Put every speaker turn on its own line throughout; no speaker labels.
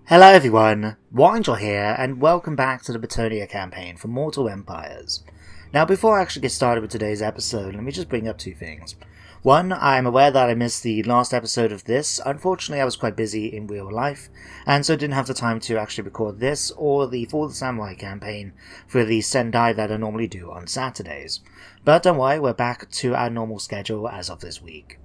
Hello everyone, Warhammer here, and welcome back to the Bretonnia campaign for Mortal Empires. Now before I actually get started with today's episode, let me just bring up two things. One, I'm aware that I missed the last episode of this. Unfortunately, I was quite busy in real life, and so didn't have the time to actually record this or the For the Samurai campaign for the Sendai that I normally do on Saturdays. But don't worry, we're back to our normal schedule as of this week.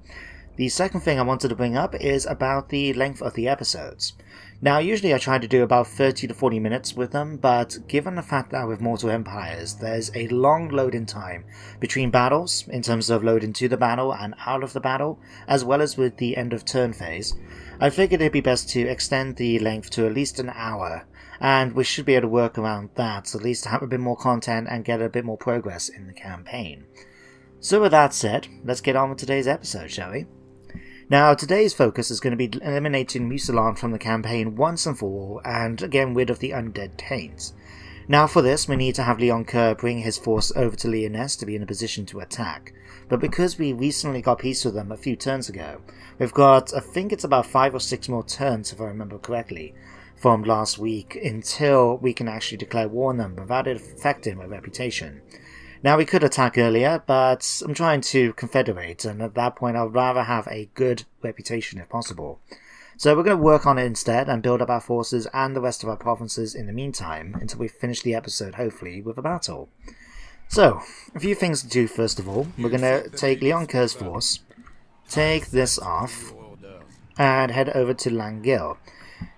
The second thing I wanted to bring up is about the length of the episodes. Now, usually I try to do about 30 to 40 minutes with them, but given the fact that with Mortal Empires, there's a long loading time between battles, in terms of loading to the battle and out of the battle, as well as with the end of turn phase, I figured it'd be best to extend the length to at least an hour, and we should be able to work around that, so at least have a bit more content and get a bit more progress in the campaign. So with that said, let's get on with today's episode, shall we? Now, today's focus is going to be eliminating Musalon from the campaign once and for all, and getting rid of the undead taints. Now for this, we need to have Leon Kerr bring his force over to Lyonesse to be in a position to attack, but because we recently got peace with them a few turns ago, we've got, I think it's about 5 or 6 more turns if I remember correctly, from last week, until we can actually declare war on them without it affecting my reputation. Now we could attack earlier, but I'm trying to confederate, and at that point I'd rather have a good reputation if possible. So we're going to work on it instead and build up our forces and the rest of our provinces in the meantime, until we finish the episode hopefully with a battle. So, a few things to do first of all. We're going to take Leon Kerr's force, take this off, and head over to Langil.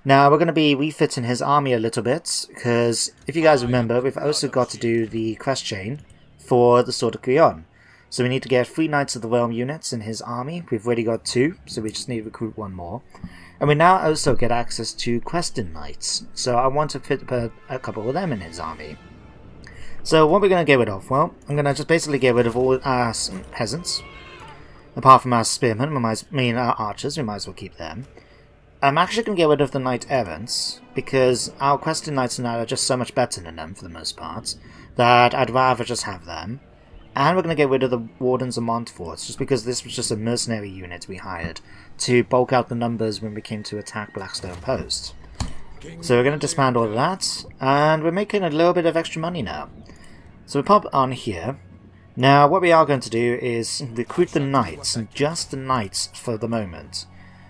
Now we're going to be refitting his army a little bit, because if you guys remember, we've also got to do the quest chain for the Sword of Creon. So we need to get 3 Knights of the Realm units in his army. We've already got 2, so we just need to recruit 1 more. And we now also get access to Questing Knights, so I want to fit a couple of them in his army. So what we're going to get rid of? Well, I'm going to just basically get rid of all our peasants. Apart from our spearmen, our archers, we might as well keep them. I'm actually going to get rid of the Knight Errants, because our Questing Knights now are just so much better than them for the most part, that I'd rather just have them. And we're going to get rid of the Wardens of Montfort, just because this was just a mercenary unit we hired to bulk out the numbers when we came to attack Blackstone Post. So we're going to disband all of that, and we're making a little bit of extra money now. So we pop on here. Now what we are going to do is recruit the Knights, and just the Knights for the moment.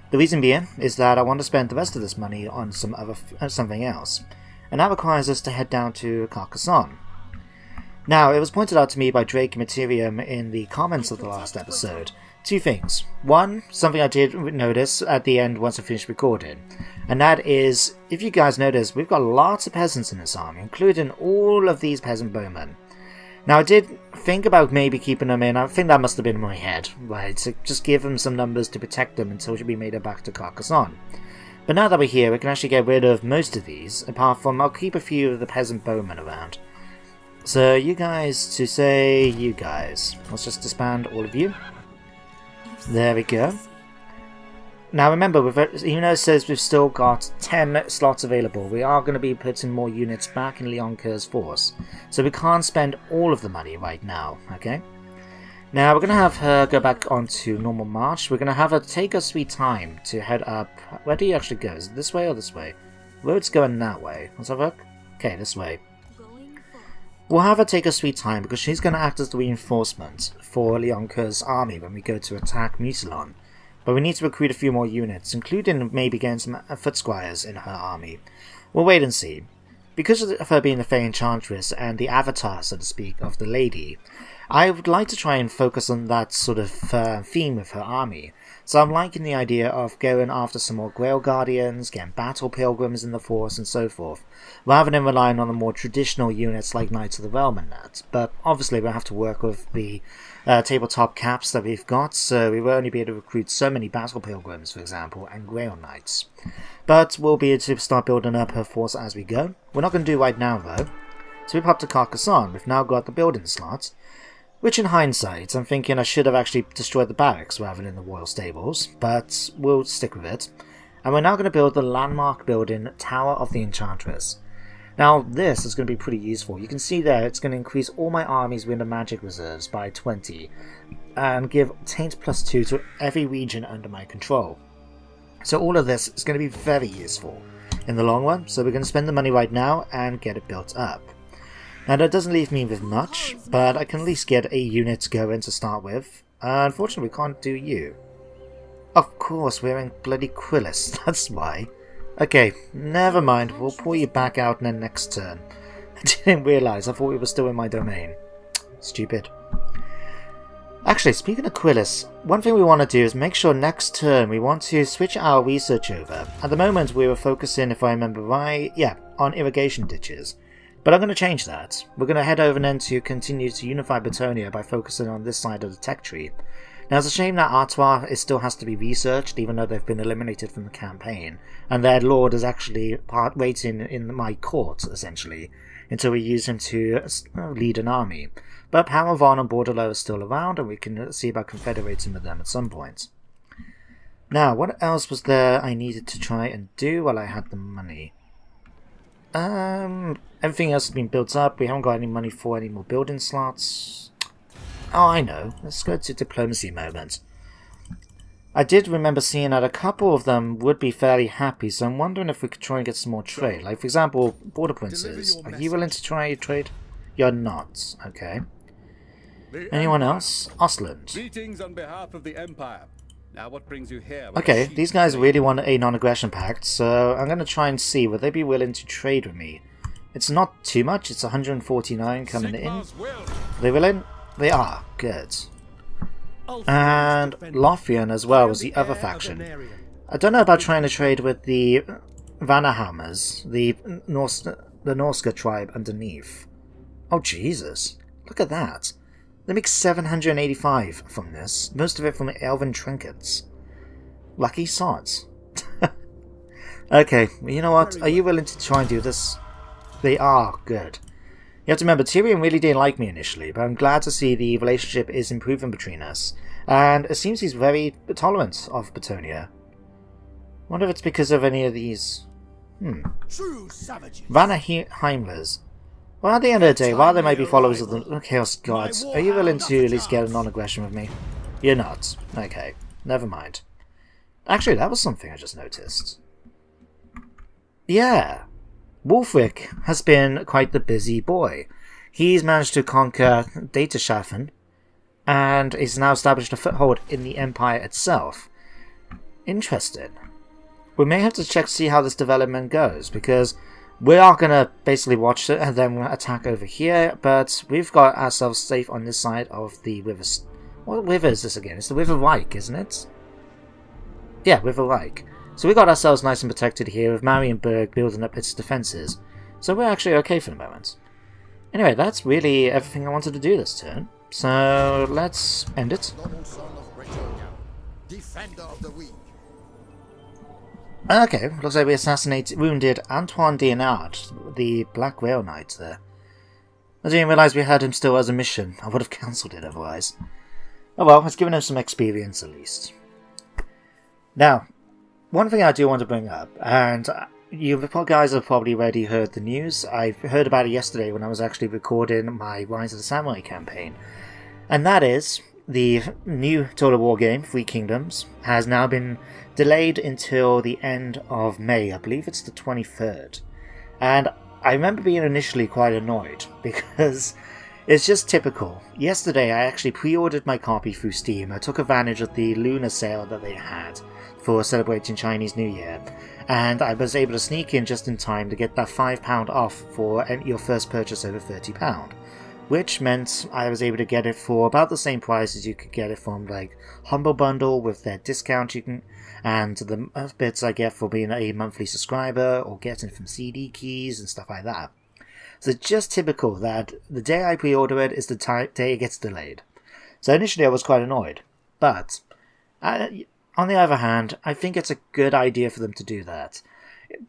The reason being is that I want to spend the rest of this money on something else, and that requires us to head down to Carcassonne. Now, it was pointed out to me by Drake Materium in the comments of the last episode. 2 things. One, something I did notice at the end once I finished recording, and that is, if you guys notice, we've got lots of peasants in this army, including all of these peasant bowmen. Now, I did think about maybe keeping them in. I think that must have been in my head, right? So just give them some numbers to protect them until we made it back to Carcassonne. But now that we're here, we can actually get rid of most of these, apart from I'll keep a few of the peasant bowmen around. So you guys to say you guys. Let's just disband all of you. There we go. Now remember, even though it says we've still got 10 slots available, we are going to be putting more units back in Leon Kerr's force. So we can't spend all of the money right now, okay? Now we're going to have her go back onto normal march. We're going to have her take her sweet time to head up. Where do you actually go? Is it this way or this way? Road's going that way. Let's have a look. Okay, this way. We'll have her take her sweet time because she's going to act as the reinforcement for Leon Kerr's army when we go to attack Musalon. But we need to recruit a few more units, including maybe getting some foot squires in her army. We'll wait and see. Because of her being the Fey Enchantress and the avatar, so to speak, of the lady, I would like to try and focus on that sort of theme with her army. So I'm liking the idea of going after some more Grail Guardians, getting Battle Pilgrims in the force and so forth, rather than relying on the more traditional units like Knights of the Realm and that. But obviously we'll have to work with the tabletop caps that we've got, so we will only be able to recruit so many Battle Pilgrims, for example, and Grail Knights. But we'll be able to start building up her force as we go. We're not going to do right now though. So we pop to Carcassonne. We've now got the building slot, which in hindsight I'm thinking I should have actually destroyed the barracks rather than the royal stables, but we'll stick with it. And we're now going to build the landmark building Tower of the Enchantress. Now this is going to be pretty useful. You can see there it's going to increase all my army's wind and magic reserves by 20 and give Taint +2 to every region under my control. So all of this is going to be very useful. in the long run, so we're going to spend the money right now and get it built up. Now that doesn't leave me with much, but I can at least get a unit going to start with. Unfortunately, we can't do you. Of course, we're in bloody Quillis, that's why. Okay, never mind, we'll pull you back out in the next turn. I didn't realise, I thought we were still in my domain. Stupid. Actually, speaking of Quillis, one thing we want to do is make sure next turn we want to switch our research over. At the moment we were focusing, if I remember right, on irrigation ditches. But I'm going to change that. We're going to head over then to continue to unify Bretonnia by focusing on this side of the tech tree. Now it's a shame that Artois still has to be researched, even though they've been eliminated from the campaign, and their lord is actually waiting in my court, essentially, until we use him to lead an army. But Paravan and Bordelot is still around, and we can see about confederating with them at some point. Now, what else was there I needed to try and do while I had the money? Everything else has been built up. We haven't got any money for any more building slots. Oh, I know. Let's go to diplomacy moment. I did remember seeing that a couple of them would be fairly happy, so I'm wondering if we could try and get some more trade. Like, for example, border princes. Are you willing to try trade? You're not. Okay. Anyone else? Ostland.
Greetings on behalf of the Empire. Now what brings you here?
Okay, these guys really want a non-aggression pact, so I'm going to try and see, would they be willing to trade with me? It's not too much, it's 149 coming in. Are they willing? They are. Good. And Lothian as well was the other faction. I don't know about trying to trade with the Vanahammers, the Norska tribe underneath. Oh Jesus, look at that. They make 785 from this, most of it from elven trinkets. Lucky sods. Okay, you know what, are you willing to try and do this? They are. Good. You have to remember, Tyrion really didn't like me initially, but I'm glad to see the relationship is improving between us. And it seems he's very tolerant of Bretonnia. Wonder if it's because of any of these... Vanaheimlers. Well, at the end of the day, while they might be followers of the Chaos Gods, are you willing to at least get a non-aggression with me? You're not. Okay, never mind. Actually, that was something I just noticed. Yeah. Wulfric has been quite the busy boy. He's managed to conquer Datashafen, and he's now established a foothold in the Empire itself. Interesting. We may have to check to see how this development goes, because we are going to basically watch it and then attack over here, but we've got ourselves safe on this side of the river. What river is this again? It's the River Reich, isn't it? Yeah, River Reich. So we got ourselves nice and protected here with Marienburg building up its defences. So we're actually okay for the moment. Anyway, that's really everything I wanted to do this turn. So let's end it. Okay, looks like we wounded Antoine Dienard, the Black Whale Knight there. I didn't realise we had him still as a mission. I would have cancelled it otherwise. Oh well, it's given him some experience at least. Now, one thing I do want to bring up, and you guys have probably already heard the news. I heard about it yesterday when I was actually recording my Rise of the Samurai campaign. And that is, the new Total War game, Three Kingdoms, has now been delayed until the end of May. I believe it's the 23rd. And I remember being initially quite annoyed, because it's just typical. Yesterday I actually pre-ordered my copy through Steam. I took advantage of the Lunar sale that they had for celebrating Chinese New Year, and I was able to sneak in just in time to get that £5 off for your first purchase over £30, which meant I was able to get it for about the same price as you could get it from like Humble Bundle with their discount and the bits I get for being a monthly subscriber or getting from CD keys and stuff like that. So just typical that the day I pre-order it is the day it gets delayed. So initially I was quite annoyed, but on the other hand, I think it's a good idea for them to do that.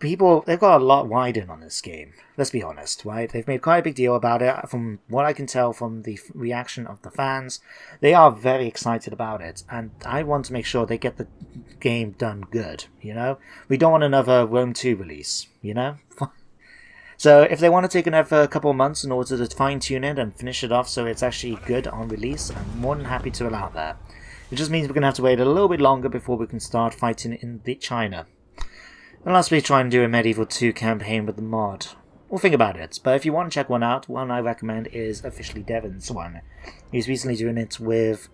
They've got a lot riding on this game, let's be honest, right? They've made quite a big deal about it. From what I can tell from the reaction of the fans, they are very excited about it, and I want to make sure they get the game done good, you know? We don't want another Rome 2 release, you know? So if they want to take another couple of months in order to fine-tune it and finish it off so it's actually good on release, I'm more than happy to allow that. It just means we're going to have to wait a little bit longer before we can start fighting in China. Unless we try and do a Medieval 2 campaign with the mod. We'll think about it, but if you want to check one out, one I recommend is Officially Devon's one. He's recently doing it with...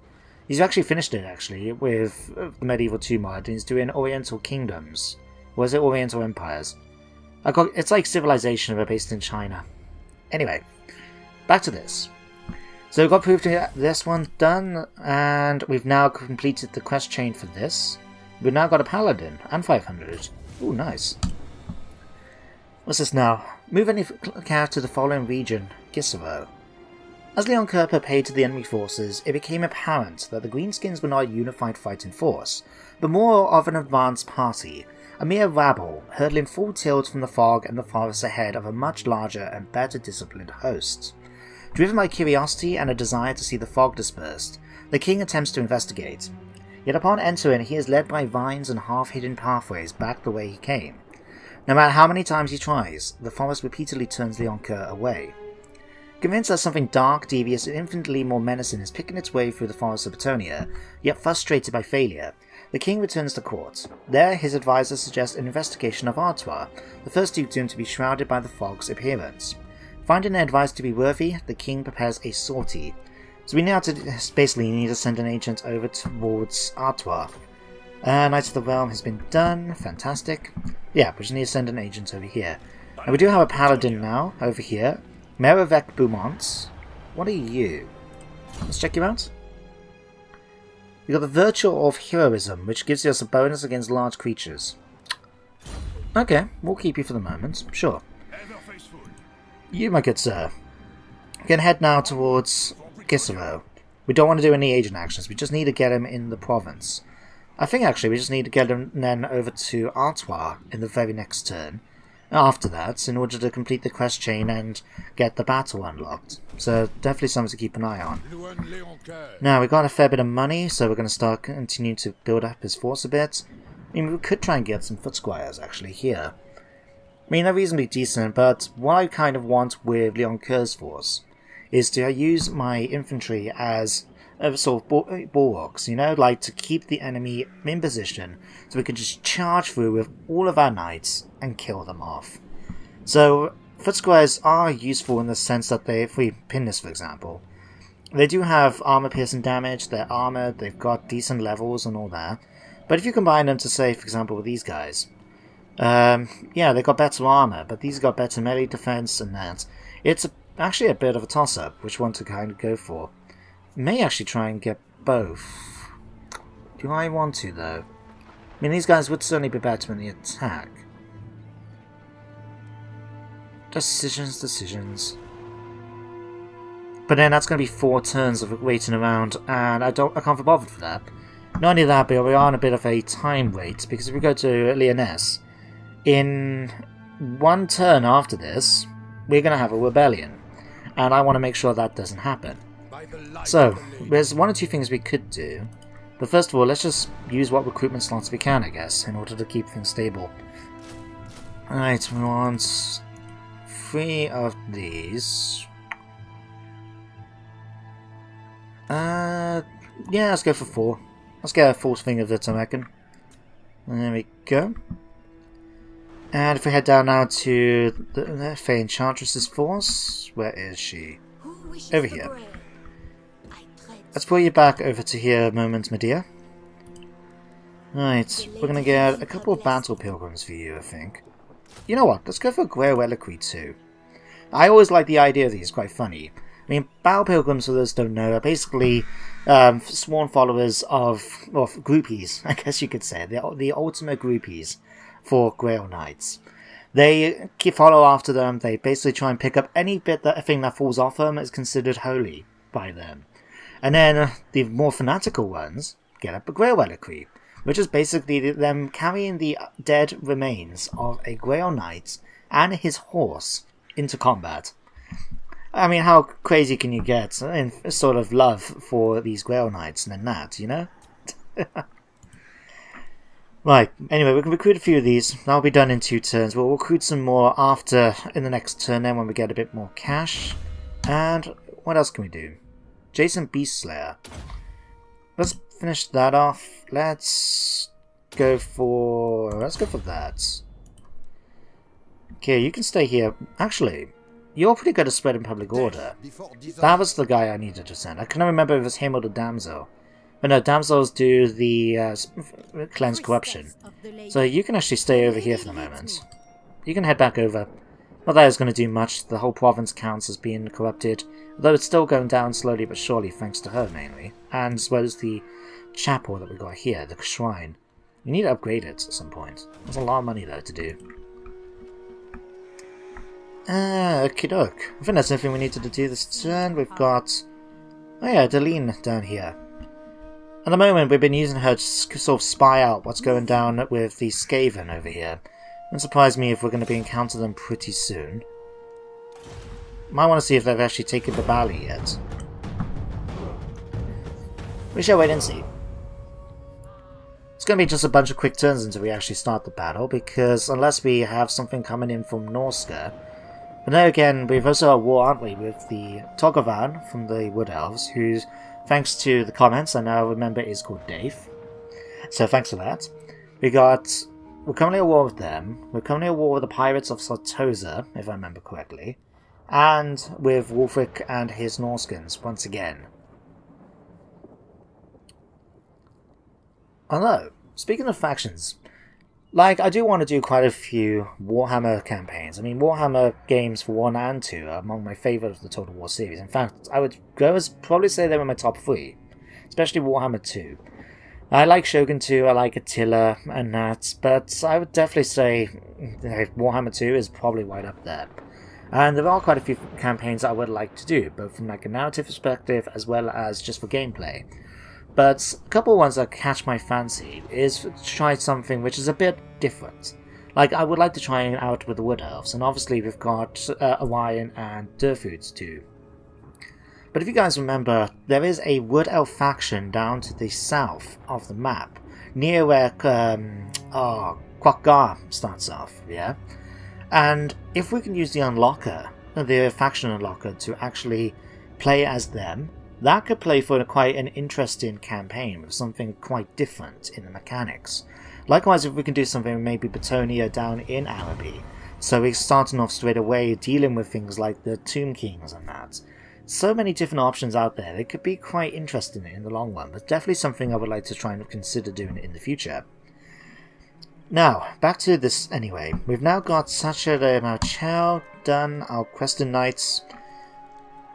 He's actually finished it, actually, with the Medieval 2 mod, and he's doing Oriental Kingdoms. Or is it Oriental Empires? It's like Civilization, but based in China. Anyway, back to this. So we've got proof to get this one done, and we've now completed the quest chain for this. We've now got a Paladin, and 500. Ooh, nice. What's this now? Move any character to the following region, Gisero. As Leon Kerper paid to the enemy forces, it became apparent that the Greenskins were not a unified fighting force, but more of an advanced party, a mere rabble, hurtling full tilt from the fog and the forests ahead of a much larger and better disciplined host. Driven by curiosity and a desire to see the fog dispersed, the king attempts to investigate. Yet upon entering, he is led by vines and half-hidden pathways back the way he came. No matter how many times he tries, the forest repeatedly turns Leon Kerr away. Convinced that something dark, devious, and infinitely more menacing is picking its way through the forest of Bretonnia, yet frustrated by failure, the king returns to court. There, his advisors suggest an investigation of Artois, the first dukedom to be shrouded by the fog's appearance. Finding their advice to be worthy, the king prepares a sortie. So we now basically need to send an agent over towards Artois. Knights of the Realm has been done, fantastic. Yeah, we just need to send an agent over here. And we do have a paladin now, over here. Merivec Beaumont. What are you? Let's check you out. You got the Virtue of Heroism, which gives us a bonus against large creatures. Okay, we'll keep you for the moment, sure. You, my good sir, can head now towards Gisero. We don't want to do any agent actions, we just need to get him in the province. I think actually we just need to get him then over to Artois in the very next turn. After that, in order to complete the quest chain and get the battle unlocked. So definitely something to keep an eye on. Now we got a fair bit of money, so we're going to start continuing to build up his force a bit. I mean, we could try and get some foot squires actually here. I mean, they're reasonably decent, but what I kind of want with Leon Kerr's force is to use my infantry as a sort of bulwarks, you know, like to keep the enemy in position so we can just charge through with all of our knights and kill them off. So, foot squares are useful in the sense that if we pin this for example, they do have armor piercing damage, they're armored, they've got decent levels and all that, but if you combine them to say for example with these guys, yeah, they've got better armor, but these got better melee defense and that. It's actually a bit of a toss-up which one to kind of go for. May actually try and get both. Do I want to though? I mean, these guys would certainly be better in the attack. Decisions. But then that's going to be 4 turns of waiting around, and I can't be bothered for that. Not only that, but we are on a bit of a time wait, because if we go to Lyonesse, in 1 turn after this, we're going to have a rebellion, and I want to make sure that doesn't happen. So, there's 1 or 2 things we could do, but first of all, let's just use what recruitment slots we can, I guess, in order to keep things stable. Alright, we want 3 of these. Yeah, let's go for 4. Let's get a 4th thing of it, I reckon. There we go. And if we head down now to the Faye Enchantress's force, where is she? Over here. Let's pull you back over to here a moment, my dear. Right, we're going to get a couple of battle pilgrims for you, I think. You know what, let's go for Grey Reliquary too. I always like the idea of these, quite funny. I mean, battle pilgrims, for those who don't know, are basically sworn followers of groupies, I guess you could say. The ultimate groupies for Grail Knights. They follow after them, they basically try and pick up any thing that falls off them is considered holy by them. And then the more fanatical ones get up a Grail Reliquary, which is basically them carrying the dead remains of a Grail Knight and his horse into combat. I mean, how crazy can you get in sort of love for these Grail Knights than that, you know? Right, anyway, we can recruit a few of these. That'll be done in 2 turns. We'll recruit some more in the next turn then when we get a bit more cash. And what else can we do? Jason Beastslayer. Let's finish that off. Let's go for that. Okay, you can stay here. Actually, you're pretty good at spreading public order. That was the guy I needed to send. I couldn't remember if it was him or the damsel. But no, damsels do the cleanse corruption. So you can actually stay over here for the moment. You can head back over. Not that it's going to do much. The whole province counts as being corrupted. Although it's still going down slowly but surely thanks to her mainly. And as well as the chapel that we got here, the shrine. You need to upgrade it at some point. There's a lot of money though to do. Okie doke. I think that's everything we needed to do this turn. We've got... oh yeah, Deline down here. At the moment we've been using her to sort of spy out what's going down with the Skaven over here. Wouldn't surprise me if we're going to be encountering them pretty soon. Might want to see if they've actually taken the valley yet. We shall wait and see. It's going to be just a bunch of quick turns until we actually start the battle, because unless we have something coming in from Norska. But then again, we've also got a war, aren't we, with the Togovan from the Wood Elves, who's, thanks to the comments, I now remember is called Dave. So thanks for that. We're currently at war with them. We're currently at war with the Pirates of Sartosa, if I remember correctly. And with Wulfric and his Norskins, once again. Although, speaking of factions, I do want to do quite a few Warhammer campaigns. I mean, Warhammer games for 1 and 2 are among my favourite of the Total War series. In fact, I would go as probably say they were my top 3. Especially Warhammer 2. I like Shogun 2, I like Attila and that, but I would definitely say Warhammer 2 is probably right up there. And there are quite a few campaigns I would like to do, both from a narrative perspective as well as just for gameplay. But a couple of ones that catch my fancy is to try something which is a bit different. I would like to try it out with the Wood Elves, and obviously we've got Orion and Durfoods too. But if you guys remember, there is a Wood Elf faction down to the south of the map, near where Kwakgar starts off, yeah? And if we can use the unlocker, the faction unlocker, to actually play as them, that could play for quite an interesting campaign with something quite different in the mechanics. Likewise, if we can do something with maybe Bretonnia down in Araby, so we're starting off straight away dealing with things like the Tomb Kings and that. So many different options out there. It could be quite interesting in the long run, but definitely something I would like to try and consider doing in the future. Now, back to this anyway. We've now got Sacha de Marchel done, our Questing Knights.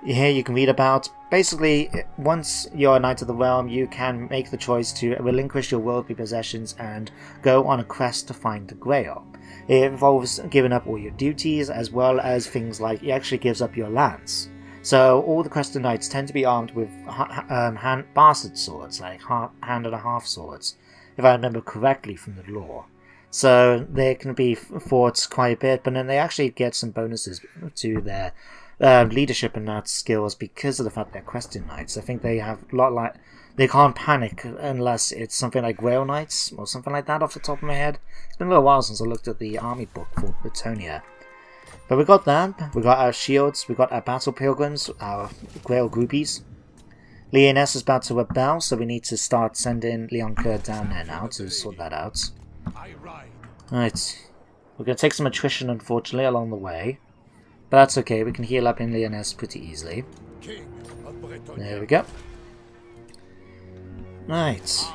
Here you can read about. Basically, once you're a Knight of the Realm, you can make the choice to relinquish your worldly possessions and go on a quest to find the Grail. It involves giving up all your duties, as well as things like it actually gives up your lands. So all the Questing Knights tend to be armed with bastard swords, like hand and a half swords, if I remember correctly from the lore. So they can be fought quite a bit, but then they actually get some bonuses to their leadership and that skills because of the fact they're Questing Knights. I think they have a lot they can't panic unless it's something like Grail Knights or something like that off the top of my head. It's been a little while since I looked at the army book for Bretonnia. But we got that, we got our shields, we got our battle pilgrims, our Grail groupies. Leoness is about to rebel, so we need to start sending Leonka down there now to sort that out. Right, we're going to take some attrition unfortunately along the way. But that's okay, we can heal up in Leoness pretty easily. There we go. Right,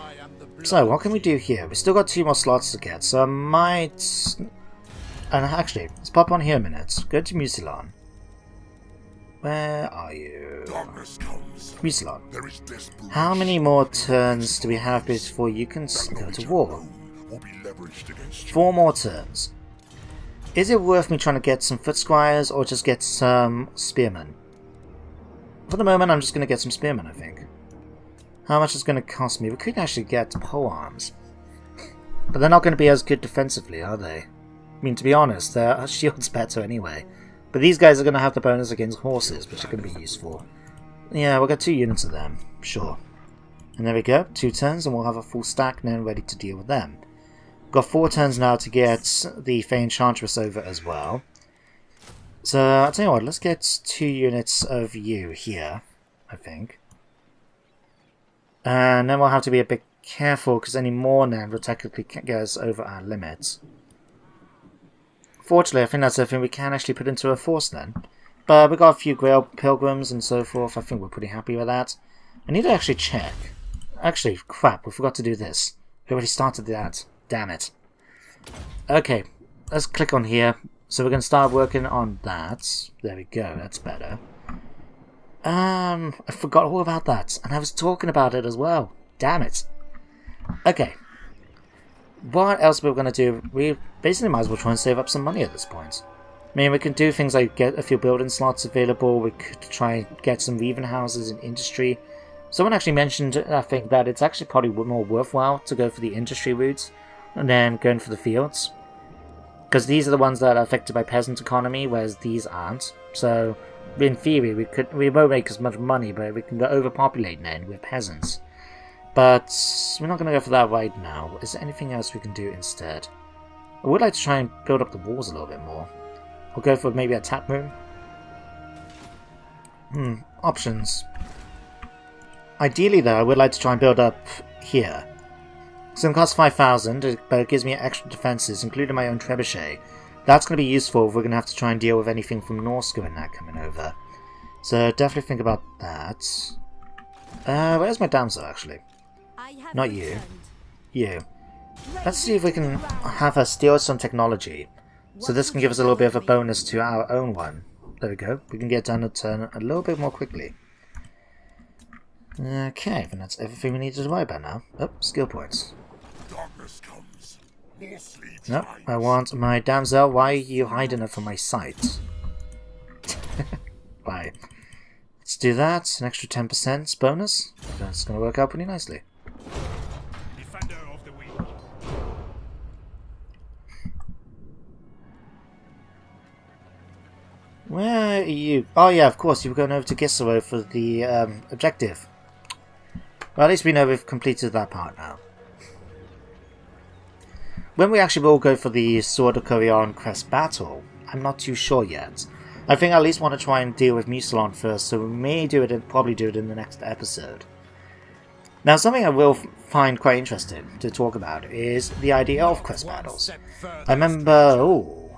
so what can we do here? We've still got 2 more slots to get, so I might... And actually, let's pop on here a minute. Go to Mucilon. Where are you? Mucilon. How many more turns do we have before you can go to war? 4 more turns. Is it worth me trying to get some foot squires or just get some spearmen? For the moment, I'm just going to get some spearmen, I think. How much is it going to cost me? We could actually get pole arms. But they're not going to be as good defensively, are they? I mean, to be honest, their shield's better anyway. But these guys are going to have the bonus against horses, which are going to be useful. Yeah, we'll get 2 units of them, sure. And there we go, 2 turns, and we'll have a full stack now ready to deal with them. We've got 4 turns now to get the Fey Enchantress over as well. So, I'll tell you what, let's get 2 units of you here, I think. And then we'll have to be a bit careful, because any more now will technically get us over our limits. fortunately, I think that's something we can actually put into a force then. But we got a few Grail Pilgrims and so forth. I think we're pretty happy with that. I need to actually check. Actually, crap, we forgot to do this. We already started that. Damn it. Okay, let's click on here. So we're going to start working on that. There we go, that's better. I forgot all about that. And I was talking about it as well. Damn it. Okay. What else we're going to do? We basically might as well try and save up some money at this point. I mean, we can do things like get a few building slots available. We could try and get some weaving houses in industry. Someone actually mentioned, I think, that it's actually probably more worthwhile to go for the industry routes and then going for the fields. Because these are the ones that are affected by peasant economy, whereas these aren't. So, in theory, we won't make as much money, but we can go overpopulate then with peasants. But we're not going to go for that right now. Is there anything else we can do instead? I would like to try and build up the walls a little bit more. We'll go for maybe a tap room. Options. Ideally though, I would like to try and build up here. So it costs 5,000, but it gives me extra defenses, including my own trebuchet. That's going to be useful if we're going to have to try and deal with anything from Norsco and that coming over. So definitely think about that. Where's my damsel actually? Not you. You. Let's see if we can have her steal some technology. So this can give us a little bit of a bonus to our own one. There we go. We can get done a turn a little bit more quickly. Okay, then that's everything we need to worry about now. Oh, skill points.
Darkness comes. More sleep
No, I want my damsel. Why are you hiding her from my sight? Bye. Let's do that. An extra 10% bonus. That's going to work out pretty nicely.
Defender of the weak.
Where are you? Oh yeah, of course, you were going over to Gisero for the objective. Well, at least we know we've completed that part now. When we actually will go for the Sword of Corion Crest battle, I'm not too sure yet. I think I at least want to try and deal with Musalon first, so we may do it and probably do it in the next episode. Now, something I will find quite interesting to talk about is the idea of quest battles. I remember...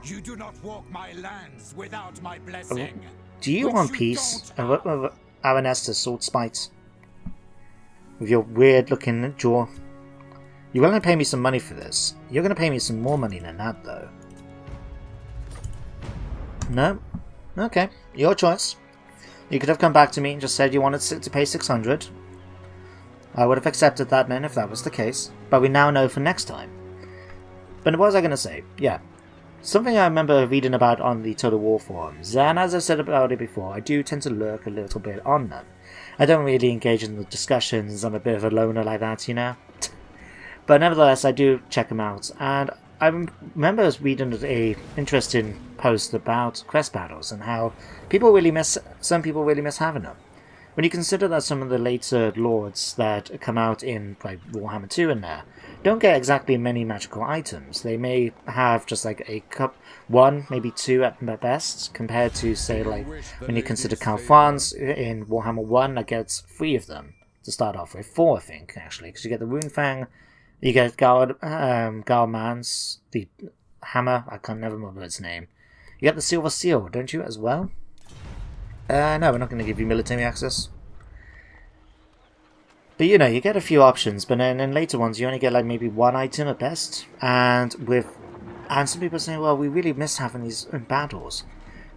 You do not walk my lands without my blessing.
Do you want peace? Aranesta's sword spite? With your weird looking jaw. You're going to pay me some money for this. You're going to pay me some more money than that though. No? Okay, your choice. You could have come back to me and just said you wanted to pay 600. I would have accepted that then if that was the case. But we now know for next time. But what was I going to say? Yeah. Something I remember reading about on the Total War forums, and as I've said about it before, I do tend to lurk a little bit on them. I don't really engage in the discussions, I'm a bit of a loner like that, you know? But nevertheless, I do check them out, and I remember reading an interesting post about quest battles and how some people really miss having them. When you consider that some of the later lords that come out in like Warhammer 2 and there don't get exactly many magical items. They may have just like one, maybe two at best, compared to say like when you consider Calphans in Warhammer 1 that gets 3 of them to start off with. 4 I think actually, because you get the Runefang, you get Garman's, the hammer, I can't never remember its name. You get the Silver Seal, don't you, as well? No, we're not going to give you military access. But you know, you get a few options, but then in later ones you only get like maybe 1 item at best. And some people say, well, we really miss having these in battles.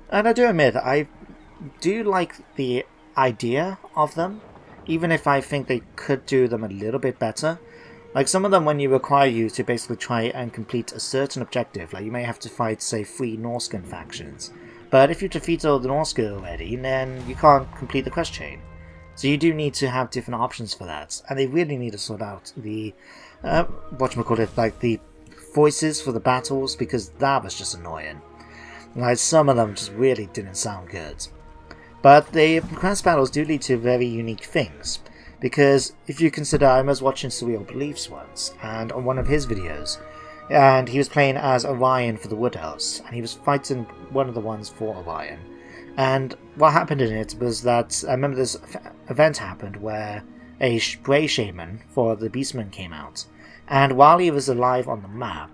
And I do admit, I do like the idea of them, even if I think they could do them a little bit better. Like some of them when you require you to basically try and complete a certain objective, like you may have to fight, say, 3 Norscan factions. But if you defeat all the Norsca already, then you can't complete the quest chain. So you do need to have different options for that. And they really need to sort out the, like the voices for the battles, because that was just annoying. Like some of them just really didn't sound good. But the quest battles do lead to very unique things. Because if you consider, I was watching Surreal Beliefs once, and on one of his videos, and he was playing as Orion for the Wood Elves, and he was fighting one of the ones for Orion. And what happened in it was that, I remember this event happened where a Grey Shaman for the Beastmen came out, and while he was alive on the map,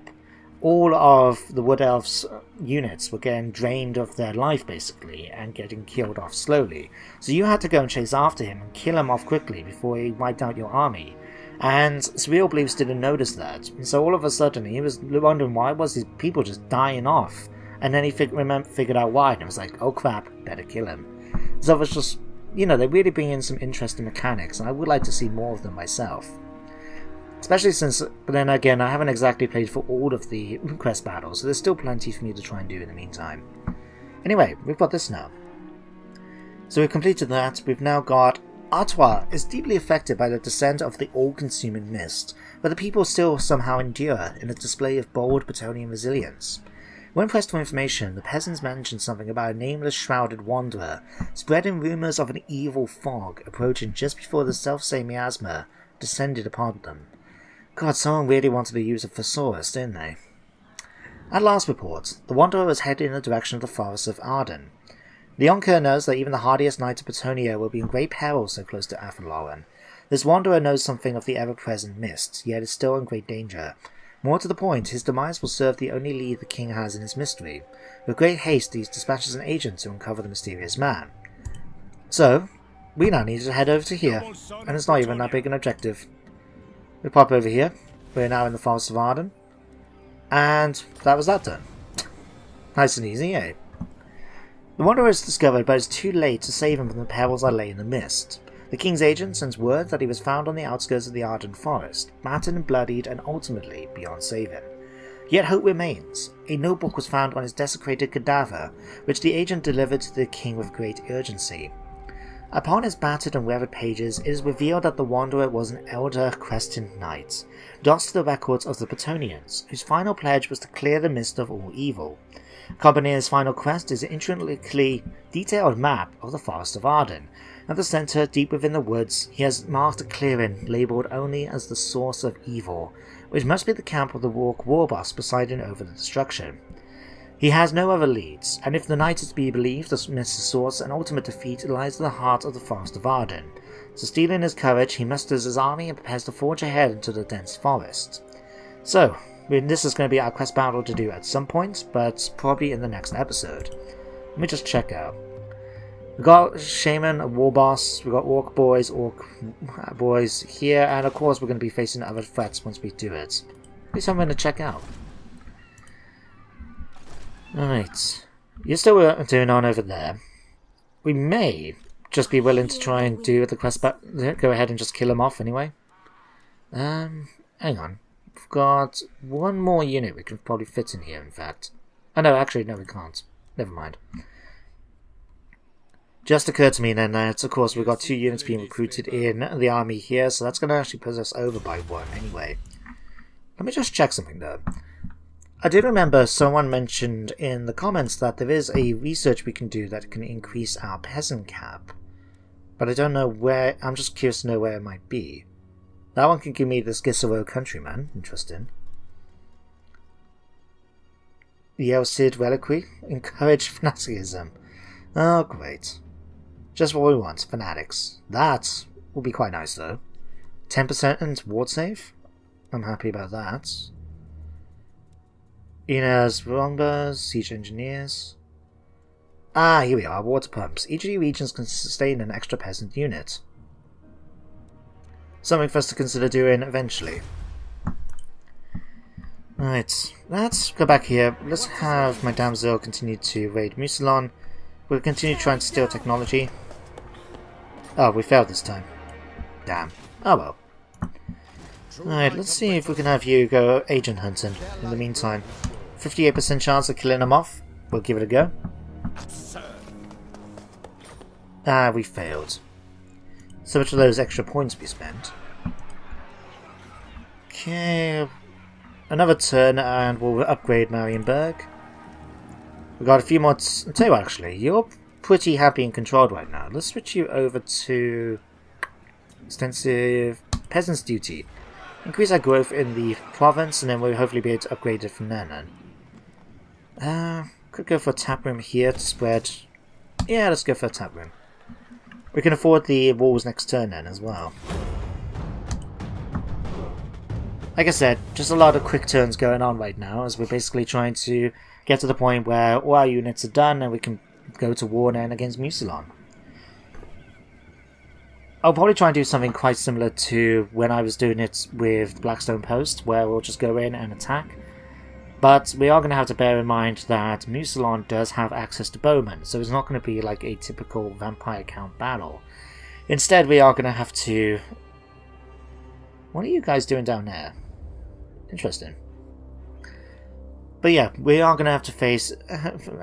all of the Wood Elves' units were getting drained of their life, basically, and getting killed off slowly. So you had to go and chase after him and kill him off quickly before he wiped out your army. And Surreal Beliefs didn't notice that. And so all of a sudden he was wondering why was these people just dying off. And then he figured out why, and it was like, oh crap, better kill him. So it was just, you know, they really bring in some interesting mechanics, and I would like to see more of them myself. Especially since, but then again, I haven't exactly played for all of the quest battles, so there's still plenty for me to try and do in the meantime. Anyway, we've got this now. So we've completed that. We've now got Artois is deeply affected by the descent of the all-consuming mist, but the people still somehow endure in a display of bold Bretonnian resilience. When pressed for information, the peasants mentioned something about a nameless shrouded wanderer, spreading rumours of an evil fog approaching just before the self-same miasma descended upon them. God, someone really wanted to use a thesaurus, didn't they? At last report, the wanderer was headed in the direction of the forests of Arden. The Yonker knows that even the hardiest knight of Bretonnia will be in great peril so close to Athenloren. This wanderer knows something of the ever-present mist, yet is still in great danger. More to the point, his demise will serve the only lead the king has in his mystery. With great haste, he dispatches an agent to uncover the mysterious man. So, we now need to head over to here, and it's not even that big an objective. We pop over here. We're now in the Forest of Arden. And that was that done. Nice and easy, eh? The wanderer is discovered, but it's too late to save him from the perils that lay in the mist. The king's agent sends word that he was found on the outskirts of the Arden forest, battered and bloodied and ultimately beyond saving. Yet hope remains. A notebook was found on his desecrated cadaver, which the agent delivered to the king with great urgency. Upon its battered and weathered pages, it is revealed that the Wanderer was an elder crested knight, dots to the records of the Bretonnians, whose final pledge was to clear the mist of all evil. Accompanying his final quest is an intricately detailed map of the Forest of Arden. At the centre, deep within the woods, he has marked a clearing labelled only as the Source of Evil, which must be the camp of the Wark Warboss presiding over the destruction. He has no other leads, and if the knight is to be believed, the mist's source and ultimate defeat lies in the heart of the Forest of Arden. So steeling his courage, he musters his army and prepares to forge ahead into the dense forest. So, this is going to be our quest battle to do at some point, but probably in the next episode. Let me just check out. We got Shaman, a war boss, we got Orc boys here, and of course we're going to be facing other threats once we do it. At least I'm going to check out. Right, you're still doing on over there. We may just be willing to try and do the quest go ahead and just kill him off anyway. Hang on. We've got one more unit we can probably fit in here, in fact. Oh no, actually, no we can't. Never mind. Just occurred to me then that, of course, we've got 2 units being recruited in the army here, so that's going to actually put us over by 1 anyway. Let me just check something though. I did remember someone mentioned in the comments that there is a research we can do that can increase our peasant cap. But I don't know where, I'm just curious to know where it might be. That one can give me this Gisero countryman, interesting. The El Cid Reliquary, encourage fanaticism. Oh great. Just what we want, fanatics. That will be quite nice though. 10% and ward save? I'm happy about that. Inez Rongbers, Siege Engineers. Ah, here we are, water pumps. Each of the regions can sustain an extra peasant unit. Something for us to consider doing eventually. Right, let's go back here. Let's have my damsel continue to raid Musalon. We'll continue trying to steal technology. Oh, we failed this time. Damn. Oh well. Alright, let's see if we can have you go agent hunting in the meantime. 58% chance of killing him off. We'll give it a go. Ah, we failed. So much for those extra points we spent. Okay. Another turn and we'll upgrade Marienburg. We've got a few more... I'll tell you what, actually. You're pretty happy and controlled right now. Let's switch you over to... Extensive Peasants Duty. Increase our growth in the province, and then we'll hopefully be able to upgrade it from there then. Could go for a tap room here to spread... Yeah, let's go for a tap room. We can afford the walls next turn then as well. like I said, just a lot of quick turns going on right now as we're basically trying to get to the point where all our units are done and we can go to war then against Mucilon. I'll probably try and do something quite similar to when I was doing it with Blackstone Post, where we'll just go in and attack. But we are going to have to bear in mind that Mucilon does have access to bowmen, so it's not going to be like a typical vampire count battle. Instead, we are going to have to... What are you guys doing down there? Interesting. But yeah, we are going to have to face,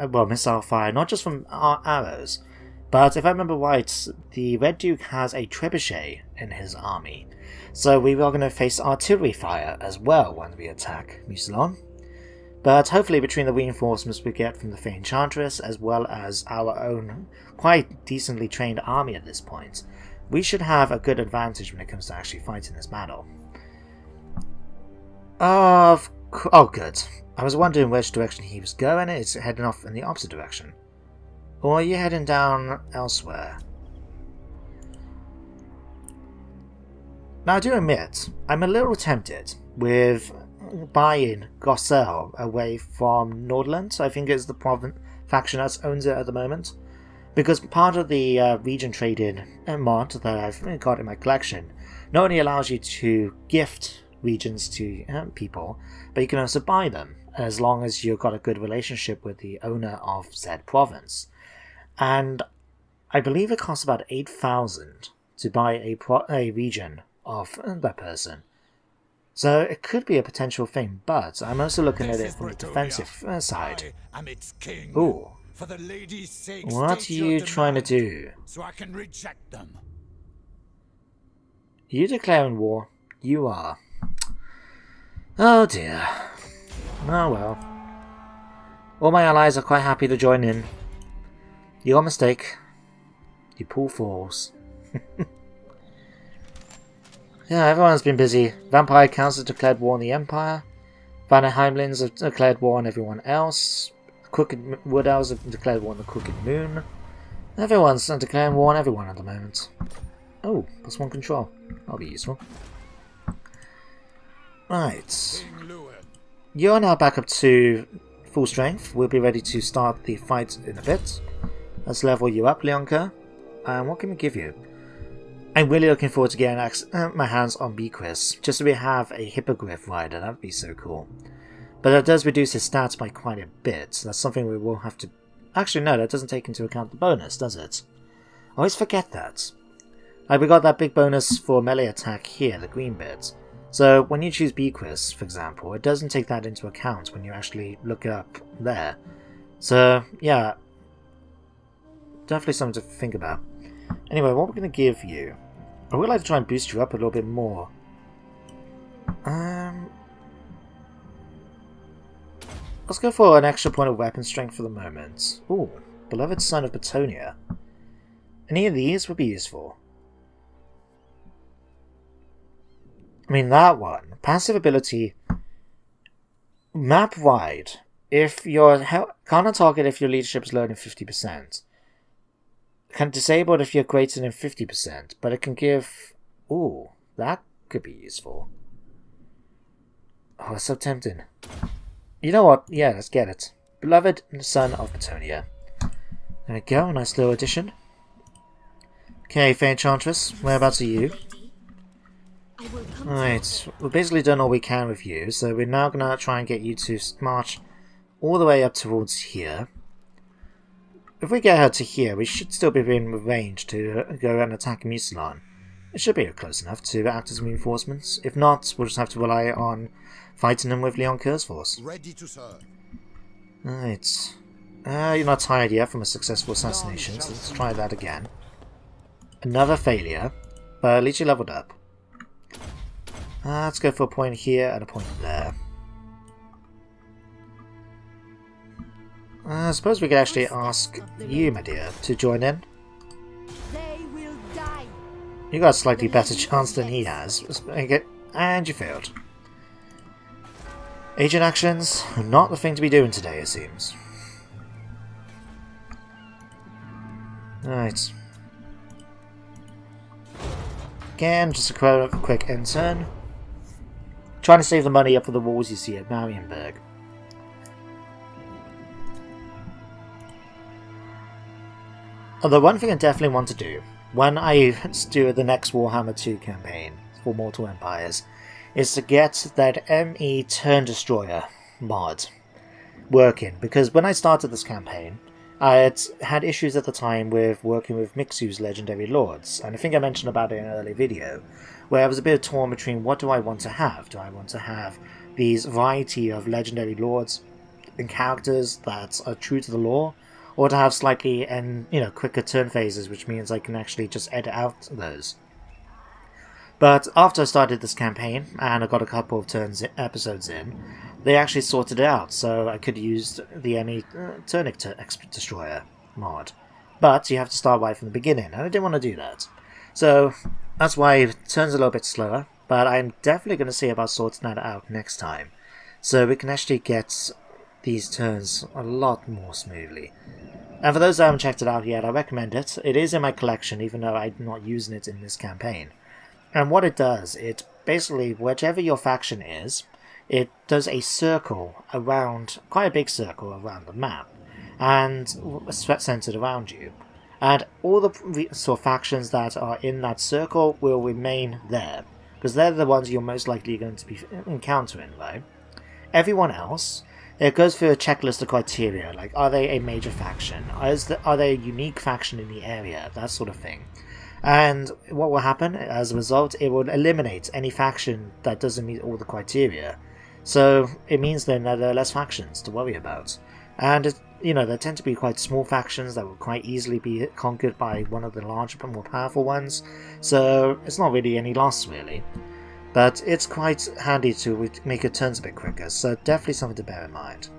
well, missile fire, not just from our arrows, but if I remember right, the Red Duke has a trebuchet in his army. So we are going to face artillery fire as well when we attack Mucilon. But hopefully between the reinforcements we get from the Fey Enchantress as well as our own quite decently trained army at this point, we should have a good advantage when it comes to actually fighting this battle. Oh good. I was wondering which direction he was going. It's heading off in the opposite direction. Or are you heading down elsewhere? Now I do admit, I'm a little tempted with buying Gossel away from Nordland. I think it's the faction that owns it at the moment. Because part of the region trading mod that I've got in my collection not only allows you to gift regions to people, but you can also buy them as long as you've got a good relationship with the owner of said province. And I believe it costs about 8,000 to buy a region of that person. So it could be a potential thing, but I'm also looking at it from the defensive side.
I am its king.
Ooh.
For the lady's sake,
What are you trying to do?
So I can reject them.
You declaring war? You are. Oh dear. Oh well. All my allies are quite happy to join in. Your mistake. You pull fools. Yeah, everyone's been busy. Vampire Council declared war on the Empire. Vanderheimlins have declared war on everyone else. Crooked Wood Elves have declared war on the Crooked Moon. Everyone's declaring war on everyone at the moment. Oh, +1 control. That'll be useful. Right. You're now back up to full strength. We'll be ready to start the fight in a bit. Let's level you up, Leonka. And what can we give you? I'm really looking forward to getting my hands on Bequist, just so we have a Hippogriff rider. That would be so cool. But that does reduce his stats by quite a bit. So that's something we will have to... Actually, no, that doesn't take into account the bonus, does it? I always forget that. Like, we got that big bonus for melee attack here, the green bit. So when you choose Bequist, for example, it doesn't take that into account when you actually look it up there. So, yeah. Definitely something to think about. Anyway, what we're going to give you... I would like to try and boost you up a little bit more. Let's go for an extra point of weapon strength for the moment. Ooh, Beloved Son of Bretonnia. Any of these would be useful. I mean, that one. Passive ability. Map wide. If your can't target if your leadership is lower than 50%. Can disable it if you're greater than 50%, but it can give... Ooh, that could be useful. Oh, it's so tempting. You know what? Yeah, let's get it. Beloved Son of Bretonnia. There we go, nice little addition. Okay, Fey Enchantress, whereabouts are you? Alright, we've basically done all we can with you, so we're now going to try and get you to march all the way up towards here. If we get her to here, we should still be within range to go and attack Mucilon. It should be close enough to act as reinforcements. If not, we'll just have to rely on fighting them with Leon Kerr's force.
Ready to serve.
Right. You're not tired yet from a successful assassination, so let's try that again. Another failure, but at least you leveled up. Let's go for a point here and a point there. I suppose we could actually ask you, my dear, to join in. You got a slightly better chance than he has. And you failed. Agent actions, not the thing to be doing today, it seems. Right. Again, just a quick end turn. trying to save the money up for the walls you see at Marienburg. Although one thing I definitely want to do, when I do the next Warhammer 2 campaign for Mortal Empires, is to get that ME Turn Destroyer mod working, because when I started this campaign, I had issues at the time with working with Mixu's Legendary Lords, and I think I mentioned about it in an earlier video, where I was a bit torn between what do I want to have. Do I want to have these variety of Legendary Lords and characters that are true to the lore, or to have slightly quicker turn phases, which means I can actually just edit out those. But after I started this campaign, and I got a couple of episodes in, they actually sorted it out, so I could use the ME Turnic Destroyer mod. But you have to start right from the beginning, and I didn't want to do that. So that's why it turns a little bit slower, but I'm definitely going to see about sorting that out next time, so we can actually get these turns a lot more smoothly. And for those that haven't checked it out yet, I recommend it. It is in my collection, even though I'm not using it in this campaign. And what it does, it basically, whichever your faction is, it does a circle around, quite a big circle around the map, and centered around you. And all the factions that are in that circle will remain there, because they're the ones you're most likely going to be encountering, right? Everyone else, it goes through a checklist of criteria, like are they a major faction, are they a unique faction in the area, that sort of thing. And what will happen, as a result, it will eliminate any faction that doesn't meet all the criteria. So it means then that there are less factions to worry about. And, there tend to be quite small factions that will quite easily be conquered by one of the larger but more powerful ones. So it's not really any loss, really. But it's quite handy to make your turns a bit quicker, so definitely something to bear in mind.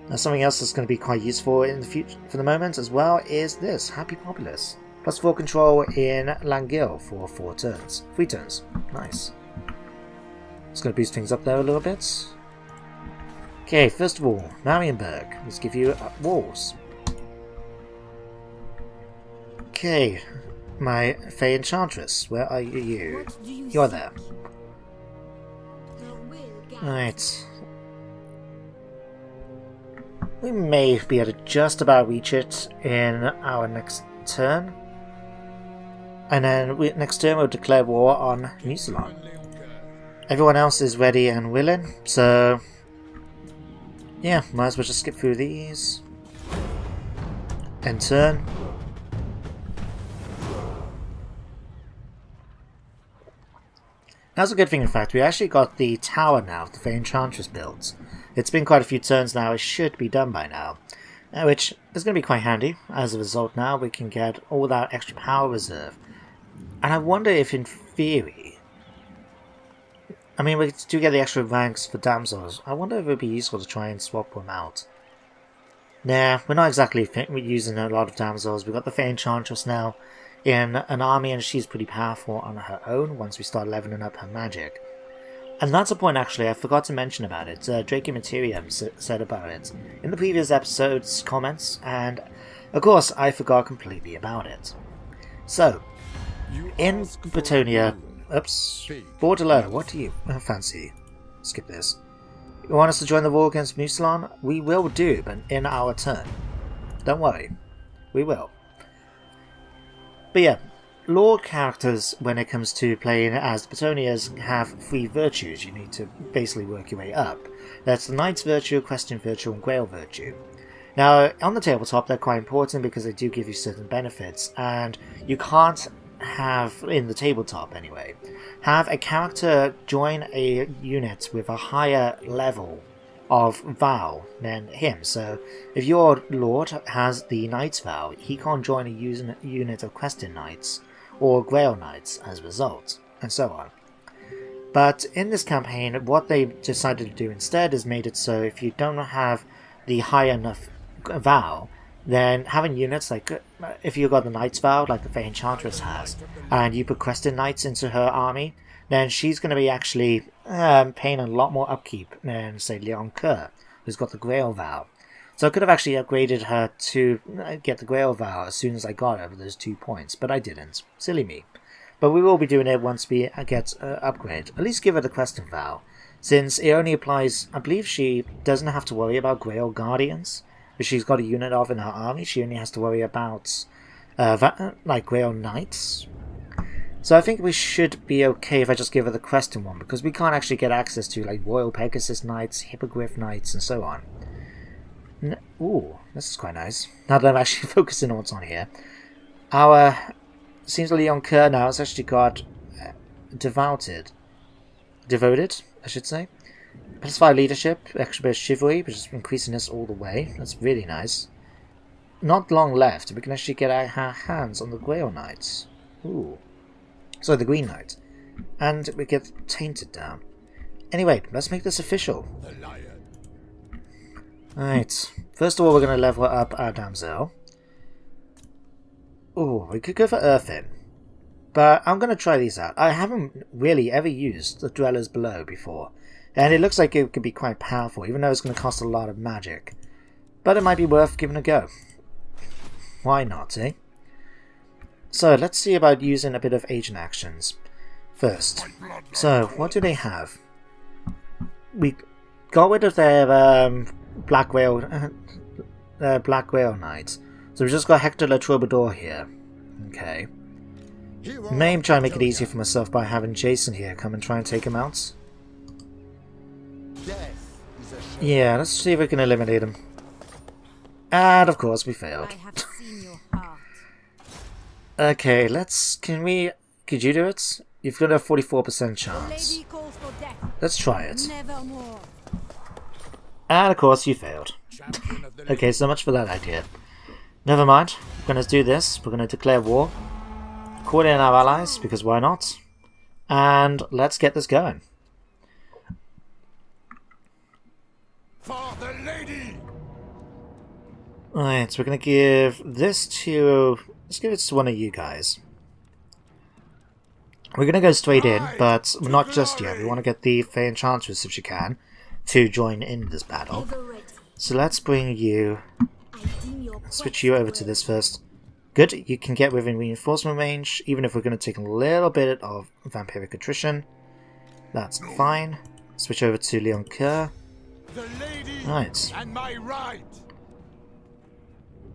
Now, something else that's going to be quite useful in the future, for the moment as well, is this, Happy Populace. Plus 4 control in Langil for 3 turns. Nice. Just going to boost things up there a little bit. Okay, first of all, Marienburg. Let's give you walls. Okay, my Fey Enchantress, where are you? You're there. Right. We may be able to just about reach it in our next turn. And then next turn we'll declare war on New Salon. Everyone else is ready and willing, so yeah, might as well just skip through these. End turn. That's a good thing, in fact. We actually got the tower now, the Enchantress builds. It's been quite a few turns now, it should be done by now. Which is going to be quite handy. As a result now, we can get all that extra power reserve. And I wonder if, in theory... I mean, we do get the extra ranks for damsels. I wonder if it would be useful to try and swap them out. Nah, we're not exactly using a lot of damsels. We've got the Fey Enchantress now in an army, and she's pretty powerful on her own once we start leveling up her magic. And that's a point, actually, I forgot to mention about it. Drake Materium said about it in the previous episode's comments, and of course I forgot completely about it. So, in Bretonnia... Oops. Bordelot, what do you fancy? Skip this. You want us to join the war against Musalon? We will do, but in our turn. Don't worry. We will. But yeah, lore characters, when it comes to playing as Bretonnias, have 3 virtues you need to basically work your way up. That's the Knight's Virtue, Questing Virtue, and Grail Virtue. Now, on the tabletop, they're quite important because they do give you certain benefits, and you can't have, in the tabletop anyway, have a character join a unit with a higher level of vow than him. So if your lord has the Knight's Vow, he can't join a unit of Questing Knights or Grail Knights as a result, and so on. But in this campaign, what they decided to do instead is made it so if you don't have the high enough vow, then having units like, if you've got the Knight's Vow, like the Fey Enchantress has, and you put Questing Knights into her army, then she's going to be actually paying a lot more upkeep than, say, Leon Kerr, who's got the Grail Vow. So I could have actually upgraded her to get the Grail Vow as soon as I got her with those 2 points, but I didn't. Silly me. But we will be doing it once we get upgrade. At least give her the Questing Vow, since it only applies, I believe she doesn't have to worry about Grail Guardians, which she's got a unit of in her army. She only has to worry about like Grail Knights. So I think we should be okay if I just give her the Creston one, because we can't actually get access to like Royal Pegasus Knights, Hippogriff Knights, and so on. Ooh, this is quite nice. Now that I'm actually focusing on what's on here. Our seems like Leon Kerr now has actually got devoted, I should say. Plus 5 leadership, extra bit of chivalry, which is increasing this all the way. That's really nice. Not long left. We can actually get our hands on the Grail Knights. Ooh. Sorry, the Green Knight. And we get Tainted down. Anyway, let's make this official. Alright. First of all, we're going to level up our damsel. Ooh, we could go for Earthen. But I'm going to try these out. I haven't really ever used the Dwellers Below before. And it looks like it could be quite powerful, even though it's going to cost a lot of magic. But it might be worth giving a go. Why not, eh? So, let's see about using a bit of agent actions first. So, what do they have? We got rid of their Black Whale Knights. So we've just got Hector Le Troubadour here. Okay. May try and make it easier for myself by having Jason here come and try and take him out. Yeah, let's see if we can eliminate him. And of course we failed. Okay, could you do it? You've got a 44% chance. Let's try it. And of course you failed. Okay, so much for that idea. Never mind, we're going to do this. We're going to declare war. Call in our allies, because why not? And let's get this going.
For the lady.
Alright, so we're going to give this to... Let's give it to one of you guys. We're going to go straight in, but not just yet. We want to get the Fey Enchantress, if she can, to join in this battle. So let's bring you... Switch you over to this first. Good, you can get within reinforcement range, even if we're going to take a little bit of vampiric attrition. That's fine. Switch over to Leon Kerr. Right.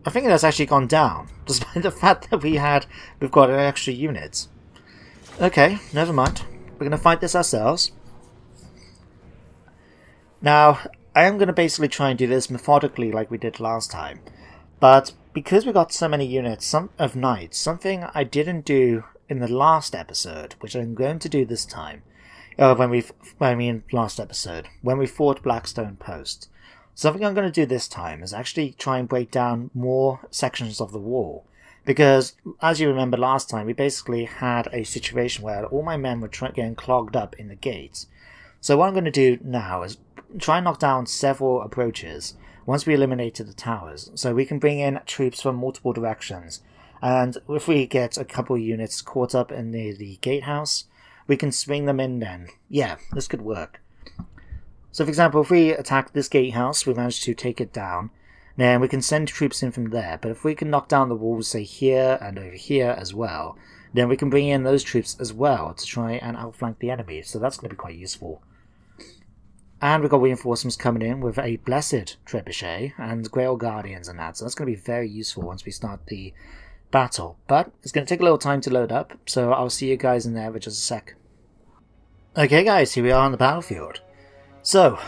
I think that's actually gone down, despite the fact that we've got an extra unit. Okay, never mind. We're going to fight this ourselves. Now, I am going to basically try and do this methodically like we did last time. But because we got so many units of knights, something I didn't do in the last episode, which I'm going to do this time, when we fought Blackstone Post. Something I'm going to do this time is actually try and break down more sections of the wall. Because, as you remember last time, we basically had a situation where all my men were getting clogged up in the gates. So what I'm going to do now is try and knock down several approaches once we eliminated the towers, so we can bring in troops from multiple directions. And if we get a couple of units caught up in the gatehouse, we can swing them in then. Yeah, this could work. So for example, if we attack this gatehouse, we manage to take it down, then we can send troops in from there. But if we can knock down the walls, say here and over here as well, then we can bring in those troops as well to try and outflank the enemy. So that's going to be quite useful. And we've got reinforcements coming in with a Blessed Trebuchet and Grail Guardians and that. So that's going to be very useful once we start the battle. But it's going to take a little time to load up, so I'll see you guys in there for just a sec. Okay guys, here we are on the battlefield. So,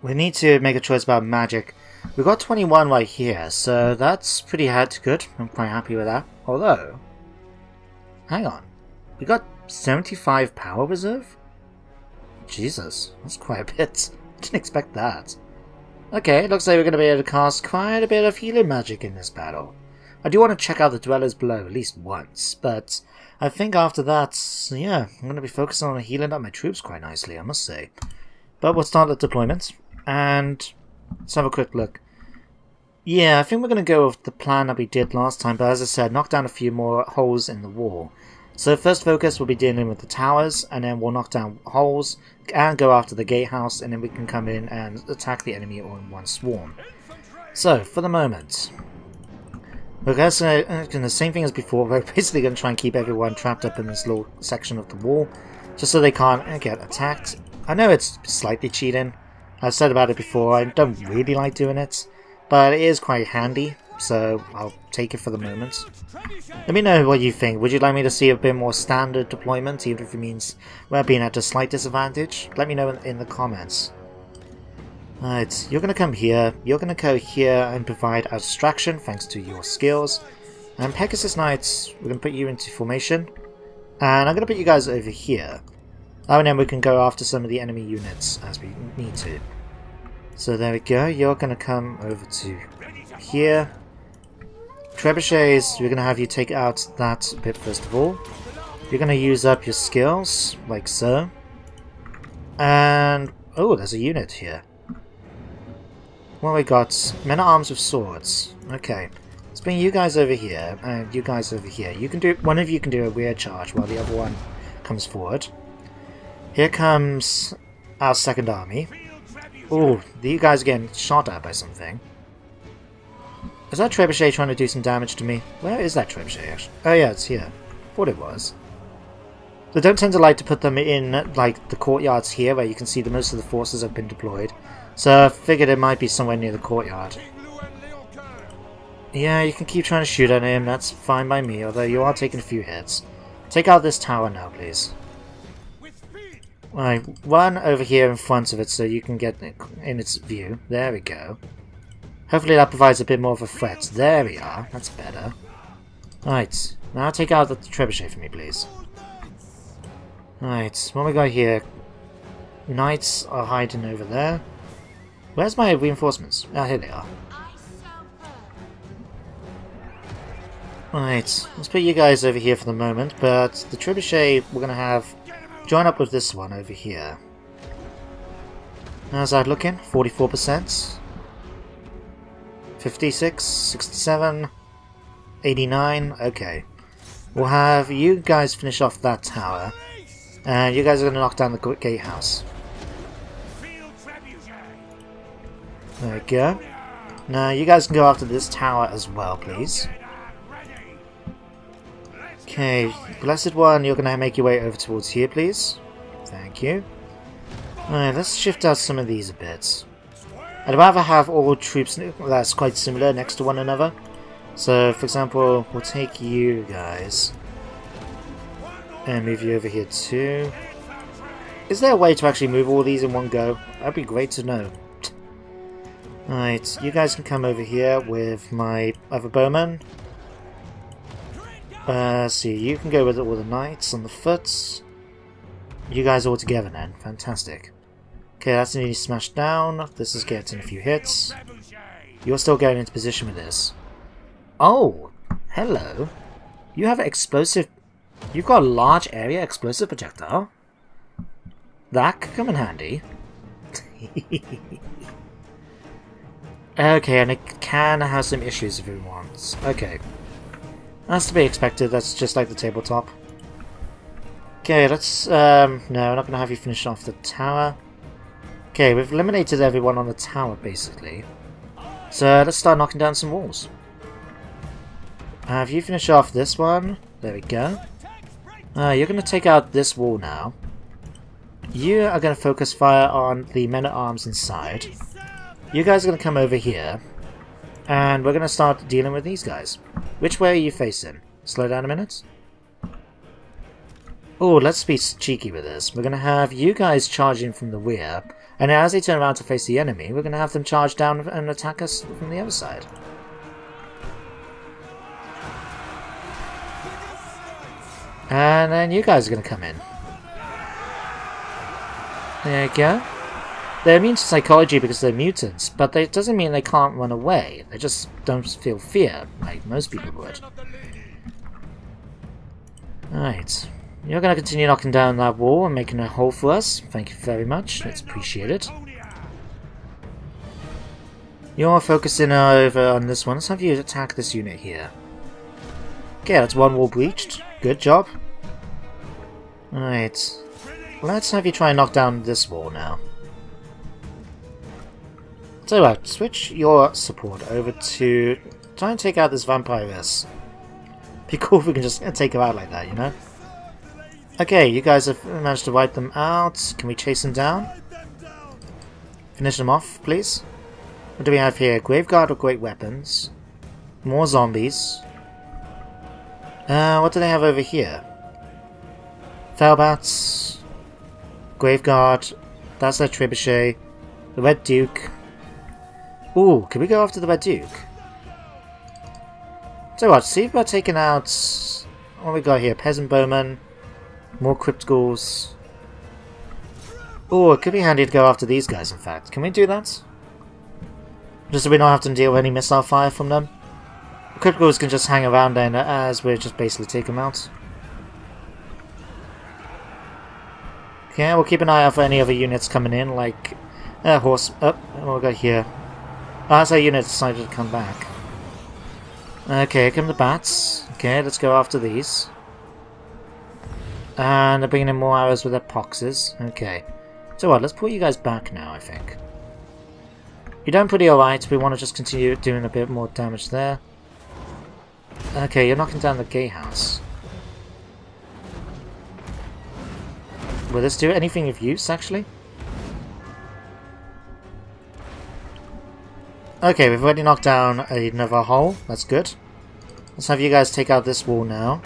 we need to make a choice about magic. We've got 21 right here, so that's pretty good. I'm quite happy with that. Although, hang on. We got 75 power reserve? Jesus, that's quite a bit. Didn't expect that. Okay, looks like we're going to be able to cast quite a bit of healing magic in this battle. I do want to check out the Dwellers Below at least once, but I think after that, yeah, I'm going to be focusing on healing up my troops quite nicely, I must say. But we'll start the deployment, and let's have a quick look. Yeah, I think we're going to go with the plan that we did last time, but as I said, knock down a few more holes in the wall. So first focus will be dealing with the towers, and then we'll knock down holes and go after the gatehouse, and then we can come in and attack the enemy all in one swarm. So, for the moment, we're going to do the same thing as before. We're basically going to try and keep everyone trapped up in this little section of the wall, just so they can't get attacked. I know it's slightly cheating. I've said about it before, I don't really like doing it, but it is quite handy, so I'll take it for the moment. Let me know what you think. Would you like me to see a bit more standard deployment, even if it means we're being at a slight disadvantage? Let me know in the comments. Alright, you're going to come here, you're going to go here and provide a distraction thanks to your skills. And Pegasus Knights, we're going to put you into formation. And I'm going to put you guys over here. And then we can go after some of the enemy units as we need to. So there we go, you're going to come over to here. Trebuchets, we're going to have you take out that bit first of all. You're going to use up your skills, like so. And, oh, there's a unit here. Well, we got men-at-arms with swords. Okay, let's bring you guys over here, and you guys over here. You can do, one of you can do a rear charge while the other one comes forward. Here comes our second army. Oh, you guys are getting shot at by something. Is that trebuchet trying to do some damage to me? Where is that trebuchet actually? Oh yeah, it's here. Thought it was. They don't tend to like to put them in like the courtyards here where you can see that most of the forces have been deployed. So I figured it might be somewhere near the courtyard. Yeah, you can keep trying to shoot at him, that's fine by me, although you are taking a few hits. Take out this tower now, please. Right, run over here in front of it so you can get in its view. There we go. Hopefully that provides a bit more of a threat. There we are, that's better. Right, now take out the trebuchet for me, please. Right, what we got here? Knights are hiding over there. Where's my reinforcements? Ah, here they are. Right, let's put you guys over here for the moment, but the trebuchet we're going to have join up with this one over here. How's that looking? 44%? 56, 67, 89, okay. We'll have you guys finish off that tower, and you guys are going to knock down the gatehouse. There we go. Now you guys can go after this tower as well, please. Okay, Blessed One, you're going to make your way over towards here, please. Thank you. Alright, let's shift out some of these a bit. I'd rather have all troops that's quite similar next to one another. So, for example, we'll take you guys and move you over here too. Is there a way to actually move all these in one go? That'd be great to know. Alright, you guys can come over here with my other bowman. See, you can go with all the knights on the foot. You guys all together then, fantastic. Okay, that's nearly smashed down. This is getting a few hits. You're still going into position with this. Oh, hello. You have an explosive... You've got a large area explosive projectile. That could come in handy. Okay, and it can have some issues if it wants. Okay. That's to be expected, that's just like the tabletop. Okay, let's... no, we're not going to have you finish off the tower. Okay, we've eliminated everyone on the tower, basically. So, let's start knocking down some walls. Have you finish off this one? There we go. You're going to take out this wall now. You are going to focus fire on the men-at-arms inside. You guys are going to come over here. And we're going to start dealing with these guys. Which way are you facing? Slow down a minute. Oh, let's be cheeky with this. We're going to have you guys charging from the rear. And as they turn around to face the enemy, we're going to have them charge down and attack us from the other side. And then you guys are going to come in. There you go. They're immune to psychology because they're mutants, but it doesn't mean they can't run away. They just don't feel fear, like most people would. Alright. You're going to continue knocking down that wall and making a hole for us. Thank you very much. It's appreciated. You're focusing over on this one. Let's have you attack this unit here. Okay, that's one wall breached. Good job. Alright. Let's have you try and knock down this wall now. So switch your support over to try and take out this vampiress. Be cool if we can just take her out like that, you know? Okay, you guys have managed to wipe them out. Can we chase them down? Finish them off, please. What do we have here? Graveguard with great weapons. More zombies. What do they have over here? Felbats. Graveguard. That's their trebuchet. The Red Duke. Ooh, can we go after the Red Duke? So what, see if we're taking out... What we got here? Peasant Bowman. More Crypt Ghouls. Ooh, it could be handy to go after these guys, in fact. Can we do that? Just so we don't have to deal with any missile fire from them. The Crypt Ghouls can just hang around then as we just basically take them out. Okay, we'll keep an eye out for any other units coming in, like... horse... Oh, what we got here? Oh, that's our unit decided to come back. Okay, here come the bats. Okay, let's go after these. And they're bringing in more arrows with their poxes. Okay. So what, let's pull you guys back now, I think. You're done pretty alright. We want to just continue doing a bit more damage there. Okay, you're knocking down the gatehouse. Will this do anything of use, actually? Okay, we've already knocked down another hole. That's good. Let's have you guys take out this wall now.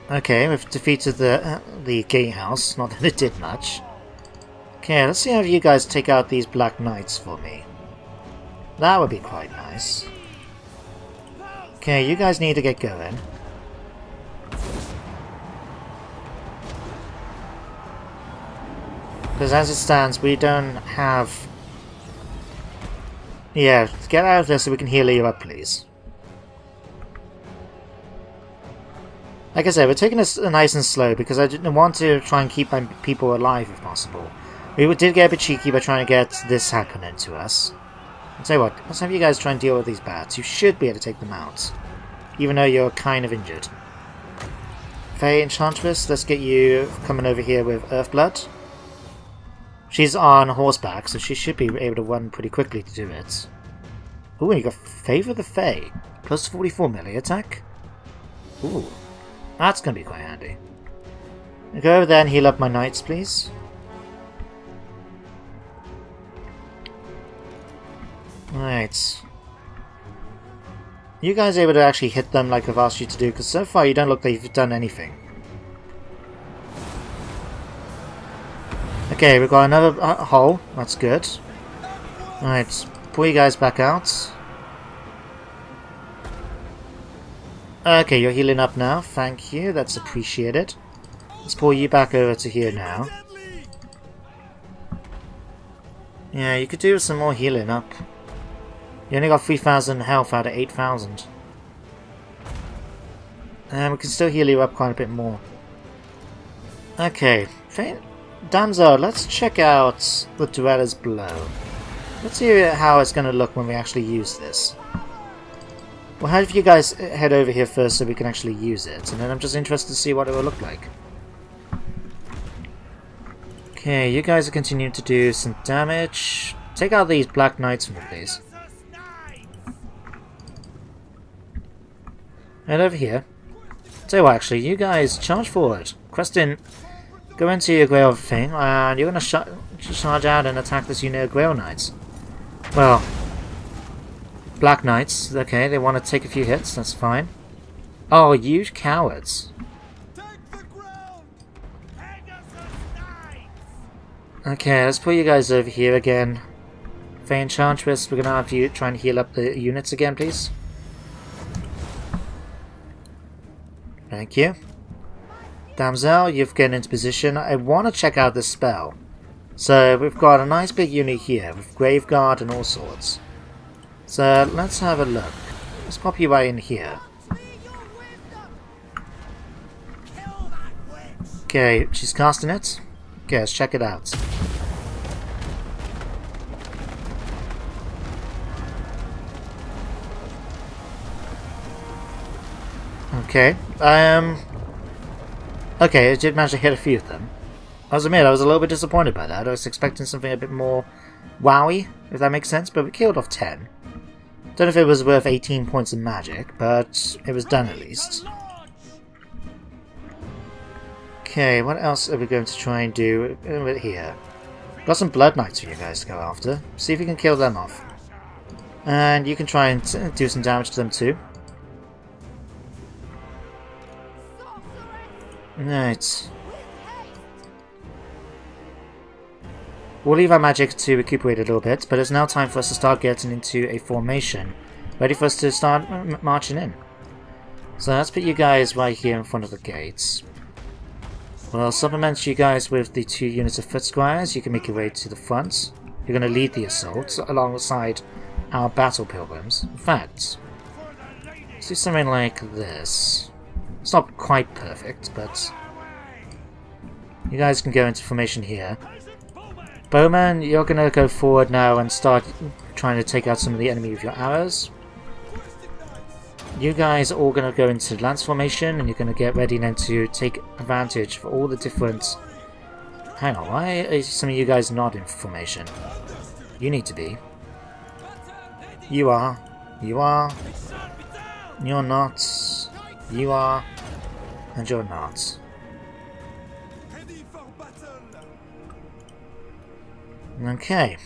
Okay, we've defeated the gatehouse. Not that it did much. Okay, let's see how you guys take out these Black Knights for me. That would be quite nice. Okay, you guys need to get going. Because as it stands, we don't have... Yeah, get out of there so we can heal you up, please. Like I said, we're taking this nice and slow because I didn't want to try and keep my people alive if possible. We did get a bit cheeky by trying to get this happening to us. I'll tell you what, let's have you guys try and deal with these bats. You should be able to take them out, even though you're kind of injured. Faye Enchantress, let's get you coming over here with Earthblood. She's on horseback, so she should be able to run pretty quickly to do it. Ooh, and you got Favour the Fae. Plus 44 melee attack. Ooh, that's going to be quite handy. Go over there and heal up my knights, please. Right. You guys able to actually hit them like I've asked you to do? Because so far you don't look like you've done anything. Okay, we've got another hole. That's good. Alright, pull you guys back out. Okay, you're healing up now. Thank you, that's appreciated. Let's pull you back over to here now. Yeah, you could do some more healing up. You only got 3,000 health out of 8,000. And we can still heal you up quite a bit more. Okay, Damsel, let's check out the Dweller's Blow. Let's see how it's going to look when we actually use this. Well, have you guys head over here first so we can actually use it, and then I'm just interested to see what it will look like. Okay, you guys are continuing to do some damage. Take out these Black Knights for me, please. Head over here. So actually, you guys charge forward. Questin, go into your Grail thing, and you're going to charge out and attack this unit of Grail Knights. Well, Black Knights, okay, they want to take a few hits, that's fine. Oh, you cowards. Okay, let's put you guys over here again. Faye Enchantress, we're going to have you try and heal up the units again, please. Thank you. Damsel, you've gotten into position. I want to check out this spell. So we've got a nice big unit here with Graveguard and all sorts. So let's have a look. Let's pop you right in here. Okay, she's casting it. Okay, let's check it out. Okay, okay, it did manage to hit a few of them. I must admit, I was a little bit disappointed by that. I was expecting something a bit more wowy, if that makes sense, but we killed off 10. Don't know if it was worth 18 points of magic, but it was done at least. Okay, what else are we going to try and do over here? Got some Blood Knights for you guys to go after. See if you can kill them off. And you can try and do some damage to them too. Right. We'll leave our magic to recuperate a little bit, but it's now time for us to start getting into a formation. Ready for us to start marching in. So let's put you guys right here in front of the gates. We'll supplement you guys with the 2 units of foot squires. You can make your way to the front. You're going to lead the assault alongside our battle pilgrims. In fact, let's do something like this. It's not quite perfect, but you guys can go into formation here. Bowman, you're going to go forward now and start trying to take out some of the enemy with your arrows. You guys are all going to go into lance formation, and you're going to get ready then to take advantage of all the different... Hang on, why are some of you guys not in formation? You need to be. You are. You are. You're not. You are. And you're not. Okay.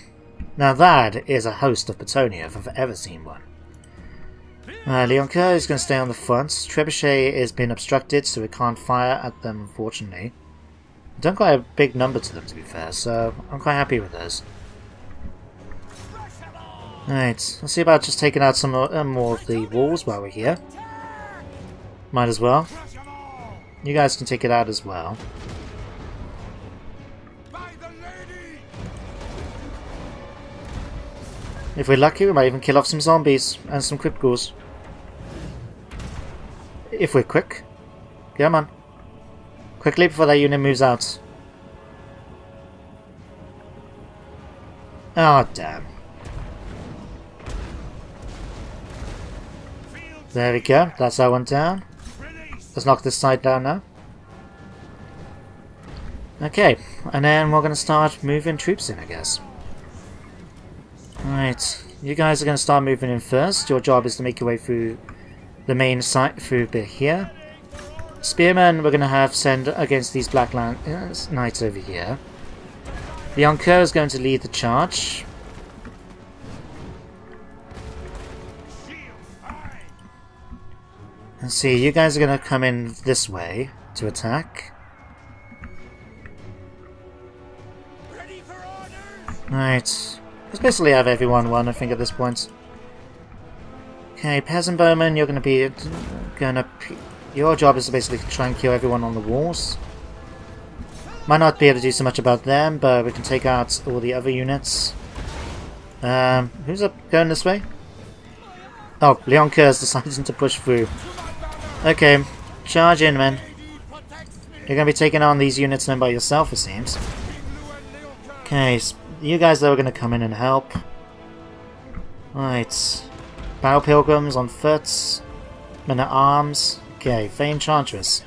Now that is a host of Bretonnia if I've ever seen one. Leoncoeur is going to stay on the front. Trebuchet has been obstructed, so we can't fire at them, unfortunately. We've done quite a big number to them, to be fair, so I'm quite happy with those. Alright, let's see about just taking out some more of the walls while we're here. Might as well. You guys can take it out as well. If we're lucky, we might even kill off some zombies and some crypt ghouls. If we're quick. Come on. Quickly before that unit moves out. Oh, damn. There we go. That's that one down. Let's knock this side down now. Okay. And then we're going to start moving troops in, I guess. Alright, you guys are going to start moving in first. Your job is to make your way through the main site, through a bit here. Spearmen we're going to have send against these Black Knights over here. Leoncoeur is going to lead the charge. Let's see, you guys are going to come in this way to attack. Alright. Let's basically have everyone one, I think, at this point. Okay, Peasant Bowman, you're going to be... your job is to basically try and kill everyone on the walls. Might not be able to do so much about them, but we can take out all the other units. Who's up going this way? Oh, Leoncoeur's deciding to push through. Okay, charge in, man. You're going to be taking on these units then by yourself, it seems. Okay, you guys though are going to come in and help. Right. Battle Pilgrims on foot. Men at arms. Okay, Fey Enchantress.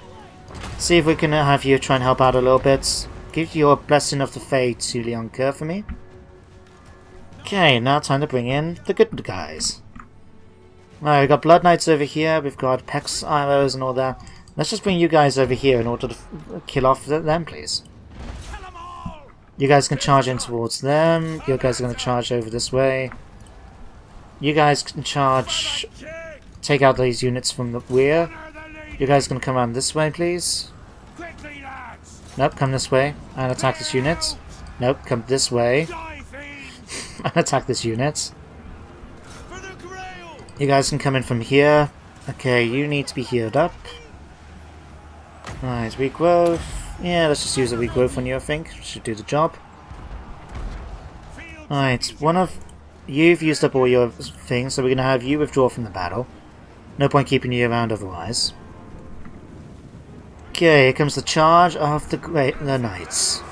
See if we can have you try and help out a little bit. Give your Blessing of the Fey to Leoncoeur for me. Okay, now time to bring in the good guys. Right, we've got Blood Knights over here. We've got Pex arrows and all that. Let's just bring you guys over here in order to kill off them, please. You guys can charge in towards them. You guys are going to charge over this way. You guys can charge... take out these units from the rear. You guys can come around this way, please. Nope, come this way and attack this unit. Nope, come this way and attack this unit. You guys can come in from here. Okay, you need to be healed up. Right, regrowth. Yeah, let's just use a regrowth on you, I think. Should do the job. Alright, you've used up all your things, so we're going to have you withdraw from the battle. No point keeping you around otherwise. Okay, here comes the charge of the Knights.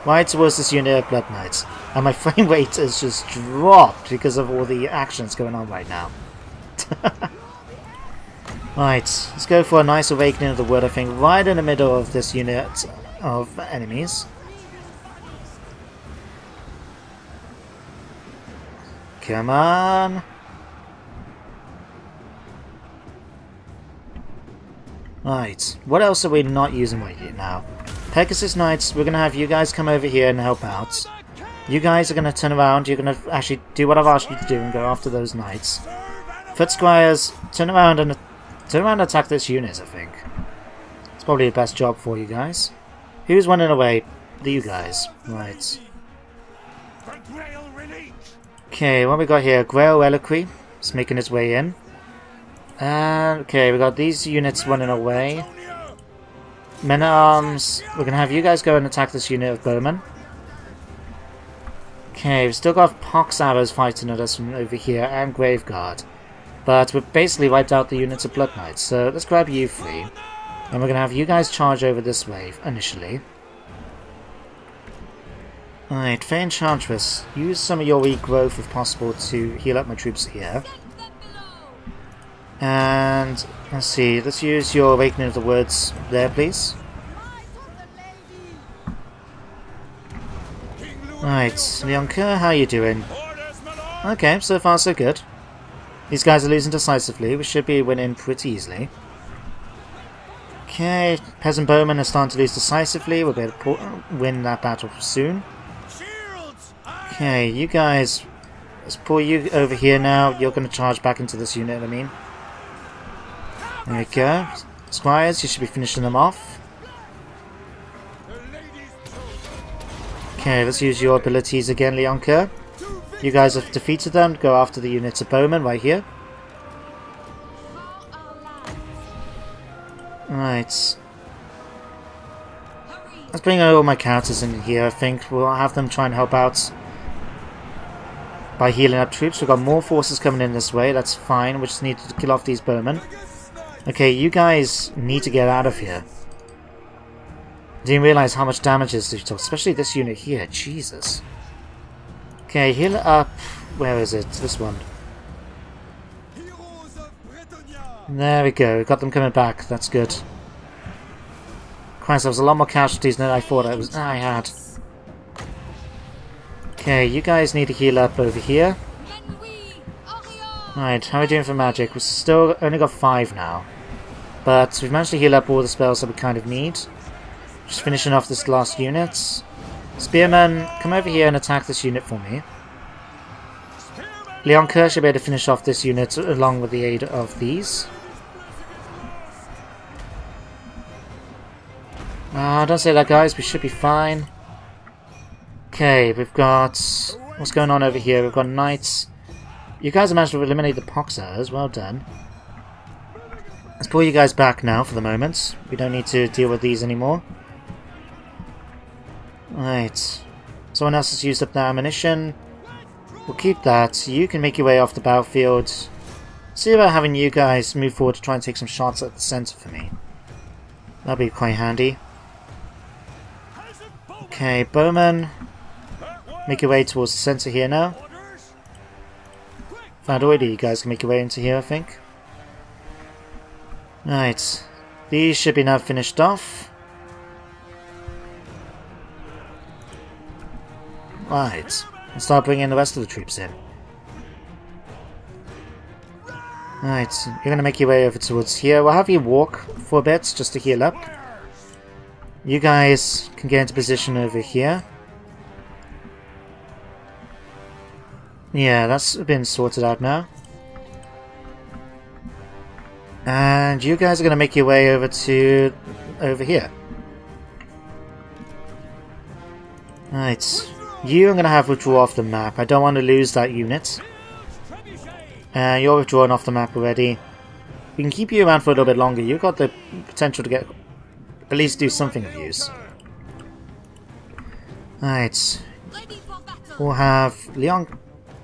Right towards this unit of Blood Knights. And my frame rate has just dropped because of all the actions going on right now. Right, let's go for a nice Awakening of the Word, I think, right in the middle of this unit of enemies. Come on! Right, what else are we not using right now? Pegasus Knights, we're going to have you guys come over here and help out. You guys are going to turn around, you're going to actually do what I've asked you to do and go after those knights. Foot Squires, turn around and attack this unit, I think. It's probably the best job for you guys. Who's running away? You guys. Right. Okay, what we got here? Grail Reliquary. It's making its way in. And, okay, we got these units running away. Men-at-Arms. We're going to have you guys go and attack this unit of bowmen. Okay, we've still got Pox Arrows fighting at us from over here, and Graveguard. But we've basically wiped out the units of Blood Knights, so let's grab you free. And we're going to have you guys charge over this way, initially. Alright, Fae Enchantress, use some of your weak growth if possible to heal up my troops here. And, let's see, let's use your Awakening of the Woods there, please. Right, Leon Kerr, how are you doing? Okay, so far so good. These guys are losing decisively, we should be winning pretty easily. Okay, Peasant Bowmen are starting to lose decisively, we'll be able to win that battle soon. Okay, you guys, let's pull you over here now. You're going to charge back into this unit, I mean. There we go. Squires, you should be finishing them off. Okay, let's use your abilities again, Leonka. You guys have defeated them. Go after the units of bowmen right here. Right. Let's bring all my counters in here, I think. We'll have them try and help out by healing up troops. We've got more forces coming in this way, that's fine. We just need to kill off these bowmen. Okay, you guys need to get out of here. Didn't realise how much damage this is, especially this unit here, Jesus. Okay, heal up, where is it? This one. There we go, we got them coming back, that's good. Christ, there was a lot more casualties than I thought I had. Okay, you guys need to heal up over here. Right, how are we doing for magic? We've still only got 5 now. But we've managed to heal up all the spells that we kind of need. Just finishing off this last unit. Spearmen, come over here and attack this unit for me. Leon Kerr should be able to finish off this unit along with the aid of these. Don't say that, guys. We should be fine. Okay, we've got... What's going on over here? We've got knights. You guys have managed to eliminate the Poxers. Well done. Let's pull you guys back now for the moment. We don't need to deal with these anymore. Right. Someone else has used up their ammunition. We'll keep that. You can make your way off the battlefield. See about having you guys move forward to try and take some shots at the centre for me. That'll be quite handy. Okay, bowmen. Make your way towards the centre here now. Found already, you guys can make your way into here, I think. Right. These should be now finished off. Right. Let's start bringing the rest of the troops in. Right. You're going to make your way over towards here. We'll have you walk for a bit just to heal up. You guys can get into position over here. Yeah, that's been sorted out now. And you guys are going to make your way over to... over here. Right. You are going to have withdraw off the map. I don't want to lose that unit. You're withdrawn off the map already. We can keep you around for a little bit longer. You've got the potential to get... at least do something of use. Right. We'll have Leon...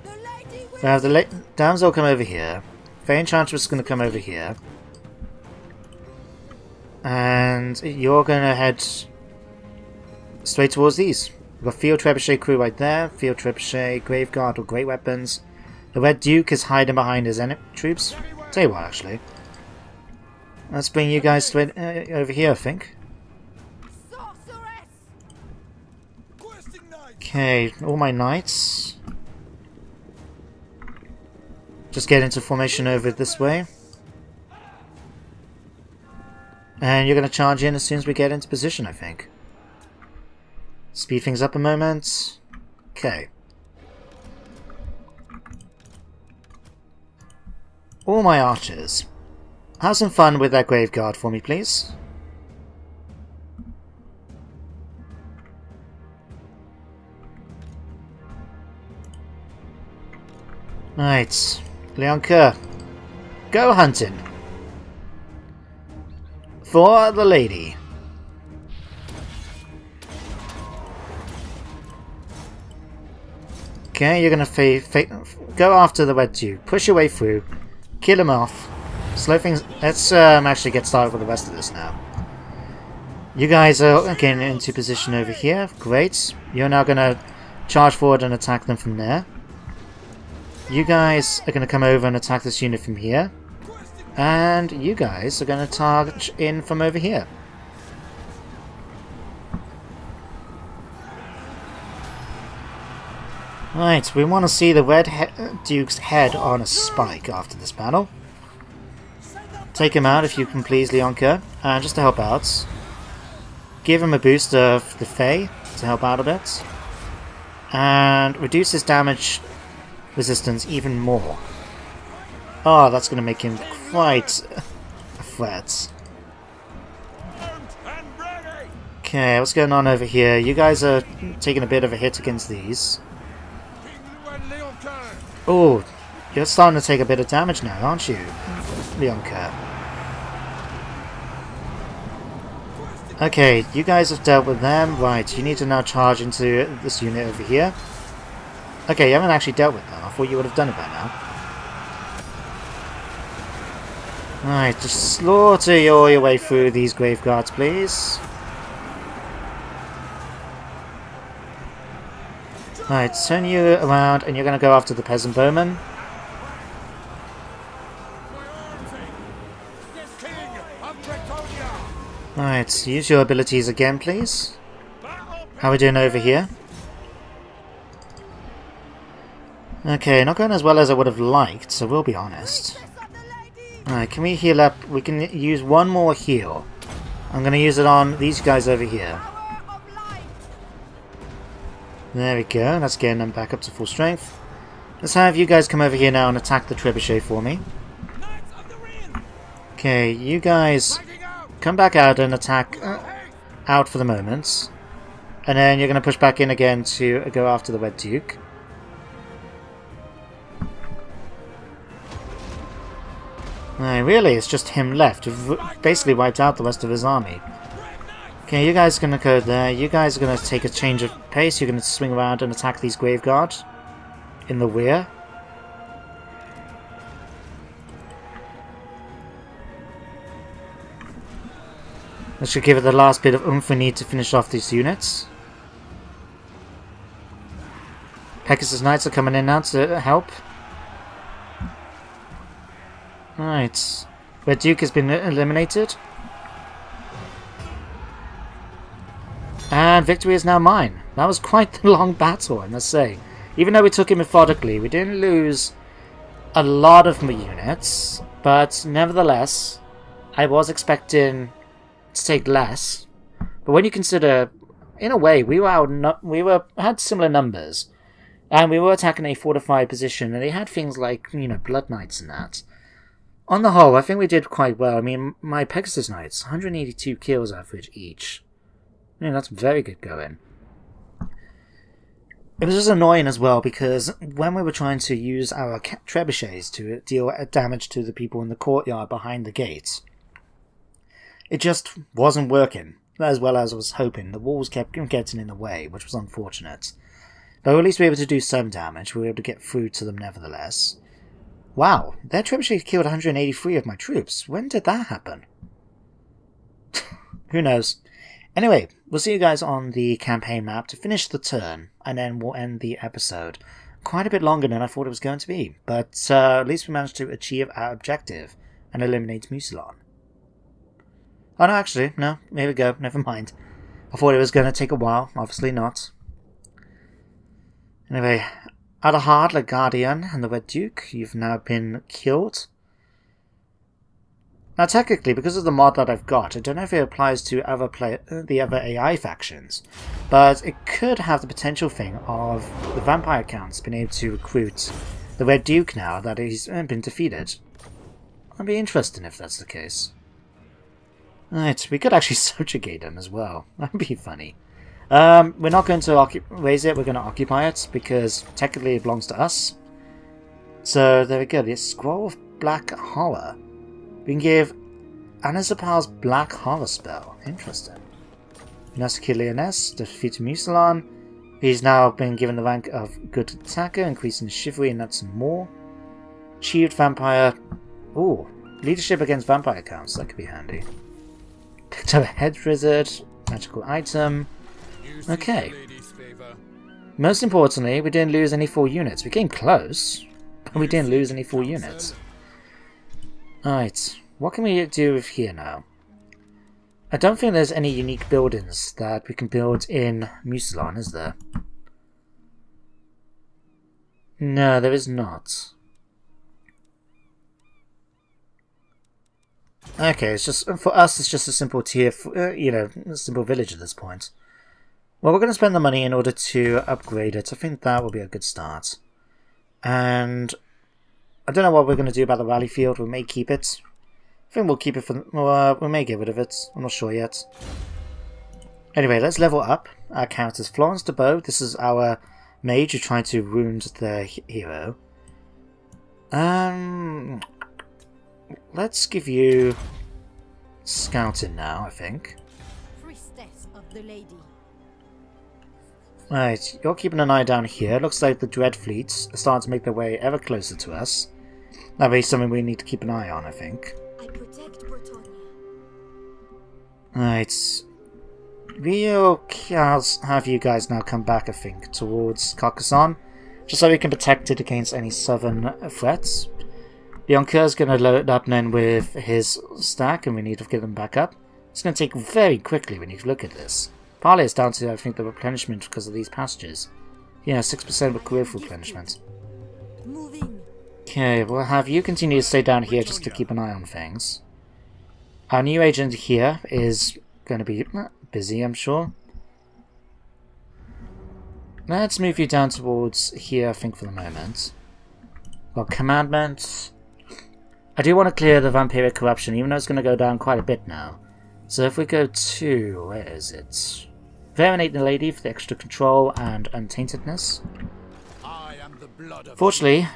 we'll have the damsel come over here. Fae Enchantress is going to come over here. And you're going to head straight towards these. We've got Field Trebuchet crew right there. Field Trebuchet, Graveguard or Great Weapons. The Red Duke is hiding behind his enemy troops. Tell you what, actually. Let's bring you guys straight over here, I think. Okay, all my knights. Just get into formation over this way. And you're going to charge in as soon as we get into position, I think. Speed things up a moment. Okay. All my archers. Have some fun with that graveguard for me, please. Right. Leonka. Go hunting. For the lady. Okay, you're gonna go after the Red Duke. Push your way through. Kill him off. Slow things. Let's actually get started with the rest of this now. You guys are getting into position over here. Great. You're now gonna charge forward and attack them from there. You guys are gonna come over and attack this unit from here. And you guys are gonna charge in from over here. Right, we want to see the Red Duke's head on a spike after this battle. Take him out if you can please, Leonka. And just to help out, give him a boost of the Fae to help out a bit. And reduce his damage resistance even more. Oh, that's going to make him quite a threat. Okay, what's going on over here? You guys are taking a bit of a hit against these. Oh, you're starting to take a bit of damage now, aren't you, Leonka? Okay, you guys have dealt with them. Right, you need to now charge into this unit over here. Okay, you haven't actually dealt with them. I thought you would have done it by now. Right, just slaughter your way through these graveguards, please. Right, turn you around and you're going to go after the peasant bowman. Right, use your abilities again, please. How are we doing over here? Okay, not going as well as I would have liked, so we'll be honest. Alright, can we heal up? We can use one more heal. I'm going to use it on these guys over here. There we go, that's getting them back up to full strength. Let's have you guys come over here now and attack the trebuchet for me. Okay, you guys come back out and attack out for the moment. And then you're going to push back in again to go after the Red Duke. Really, it's just him left. We've basically wiped out the rest of his army. Okay, you guys are going to go there. You guys are going to take a change of pace. You're going to swing around and attack these graveguards in the rear. That should give it the last bit of oomph we need to finish off these units. Pegasus Knights are coming in now to help. Right. Red Duke has been eliminated. And victory is now mine. That was quite the long battle, I must say. Even though we took it methodically, we didn't lose a lot of my units. But nevertheless, I was expecting to take less. But when you consider, in a way, we had similar numbers. And we were attacking a fortified position, and they had things like, Blood Knights and that. On the whole, I think we did quite well. I mean, my Pegasus Knights, 182 kills average each. That's very good going. It was just annoying as well, because when we were trying to use our trebuchets to deal damage to the people in the courtyard behind the gates, it just wasn't working, as well as I was hoping. The walls kept getting in the way, which was unfortunate. But at least we were able to do some damage. We were able to get through to them nevertheless. Wow, their trebuchet killed 183 of my troops. When did that happen? Who knows? Anyway, we'll see you guys on the campaign map to finish the turn, and then we'll end the episode. Quite a bit longer than I thought it was going to be, but at least we managed to achieve our objective and eliminate Mucilon. Oh no, actually, no, here we go, never mind. I thought it was going to take a while, obviously not. Anyway, Overhaul, the Guardian, and the Red Duke, you've now been killed. Now technically, because of the mod that I've got, I don't know if it applies to the other AI factions, but it could have the potential thing of the vampire counts being able to recruit the Red Duke now that he's been defeated. That'd be interesting if that's the case. Right, we could actually subjugate them as well. That'd be funny. We're not going to raise it, we're going to occupy it, because technically it belongs to us. So there we go, the Scroll of Black Horror. We can give Anazapal's Black Horror spell. Interesting. Nasaki Leoness, defeated Musalon. He's now been given the rank of Good Attacker, increasing his chivalry and that's some more. Achieved Vampire. Ooh, leadership against vampire counts, that could be handy. Picked up a Head Wizard, magical item. Okay. Most importantly, we didn't lose any full units. We came close, but we didn't lose any full units. Alright, what can we do with here now? I don't think there's any unique buildings that we can build in Musalon, is there? No, there is not. Okay, it's just for us. It's just a simple tier, a simple village at this point. Well, we're going to spend the money in order to upgrade it. I think that will be a good start. And I don't know what we're going to do about the rally field. We may keep it. I think we'll keep it for... we may get rid of it. I'm not sure yet. Anyway, let's level up our characters. Florence de Beau. This is our mage who tried to wound their hero. Let's give you scouting now, I think.
Priestess of the Lady.
Right, you're keeping an eye down here. Looks like the Dread Fleets are starting to make their way ever closer to us. That'll be something we need to keep an eye on, I think.
I protect Bretonnia.
Right. We'll have you guys now come back, I think, towards Carcassonne. Just so we can protect it against any southern threats. Leoncoeur's going to load up then with his stack, and we need to get them back up. It's going to take very quickly when you look at this. Partly it's down to, I think, the replenishment because of these passages. Yeah, 6% with growth replenishment.
Moving.
Okay, we'll have you continue to stay down here just to keep an eye on things. Our new agent here is going to be busy, I'm sure. Let's move you down towards here, I think, for the moment. Well, commandment. I do want to clear the vampiric corruption, even though it's going to go down quite a bit now. So if we go to... where is it? Venerate the Lady for the extra control and untaintedness.
I am the blood of
Fortunately,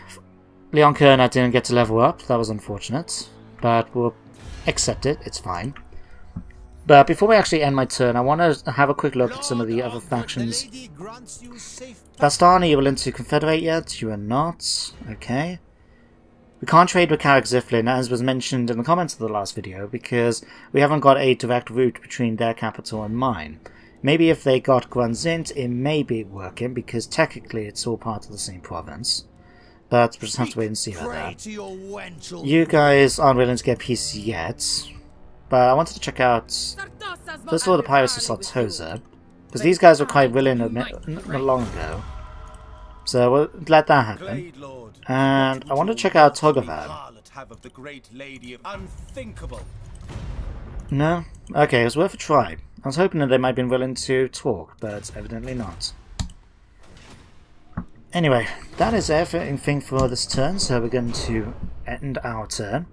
Leoncoeur and I didn't get to level up. That was unfortunate. But we'll accept it. It's fine. But before we actually end my turn, I want to have a quick look at some of the other factions. Bastani, you're willing to confederate yet? You are not. Okay. We can't trade with Carrick Ziflin, as was mentioned in the comments of the last video, because we haven't got a direct route between their capital and mine. Maybe if they got Grunzint, it may be working, because technically it's all part of the same province. But we'll just have to wait and see about that. You guys aren't willing to get peace yet. But I wanted to check out, first of all, the Pirates of Sartosa, because these guys were quite willing not long ago. So we'll let that happen. And I want to check out Togovan. No? Okay, it was worth a try. I was hoping that they might have been willing to talk, but evidently not. Anyway, that is everything for this turn, so we're going to end our turn.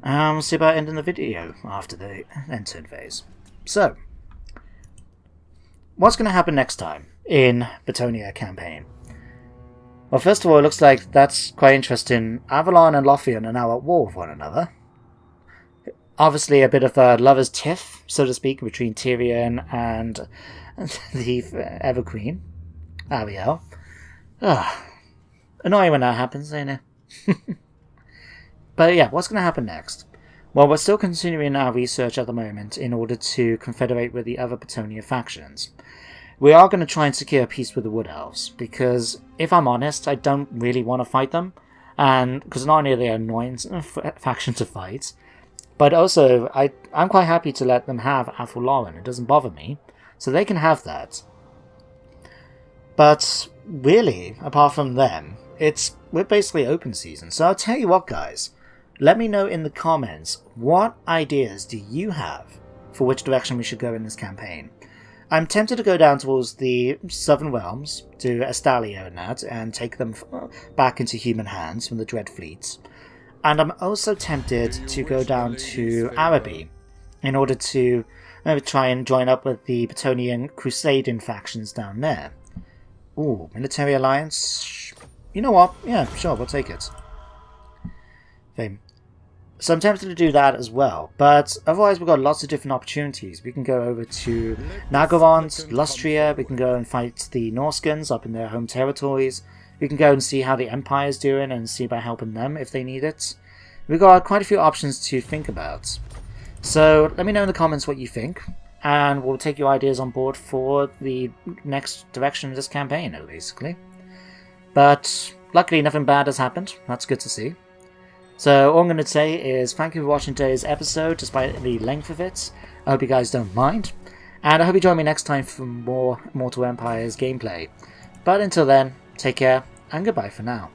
And we'll see about ending the video after the end turn phase. So, what's going to happen next time in Bretonnia campaign? Well, first of all, it looks like that's quite interesting. Avalon and Lothian are now at war with one another. Obviously a bit of a lover's tiff, so to speak, between Tyrion and the Everqueen, Ariel. Annoying when that happens, ain't it? But yeah, what's going to happen next? Well, we're still continuing our research at the moment in order to confederate with the other Bretonnia factions. We are going to try and secure peace with the Wood Elves, because, if I'm honest, I don't really want to fight them, and because not only are they an annoying faction to fight, but also, I'm quite happy to let them have Athel Lauren. It doesn't bother me, so they can have that. But, really, apart from them, we're basically open season, so I'll tell you what, guys. let me know in the comments what ideas do you have for which direction we should go in this campaign. I'm tempted to go down towards the Southern Realms, to Estalio and that, and take them back into human hands from the Dread Fleets. And I'm also tempted to go down to Araby in order to maybe try and join up with the Bretonnian Crusading factions down there. Ooh, military alliance? You know what? Yeah, sure, we'll take it. Okay. So I'm tempted to do that as well, but otherwise we've got lots of different opportunities. We can go over to Nagoront, Lustria, we can go and fight the Norskans up in their home territories, we can go and see how the Empire's doing and see about helping them if they need it. We've got quite a few options to think about. So let me know in the comments what you think, and we'll take your ideas on board for the next direction of this campaign, basically. But luckily nothing bad has happened, that's good to see. So all I'm going to say is thank you for watching today's episode, despite the length of it. I hope you guys don't mind, and I hope you join me next time for more Mortal Empires gameplay. But until then, take care, and goodbye for now.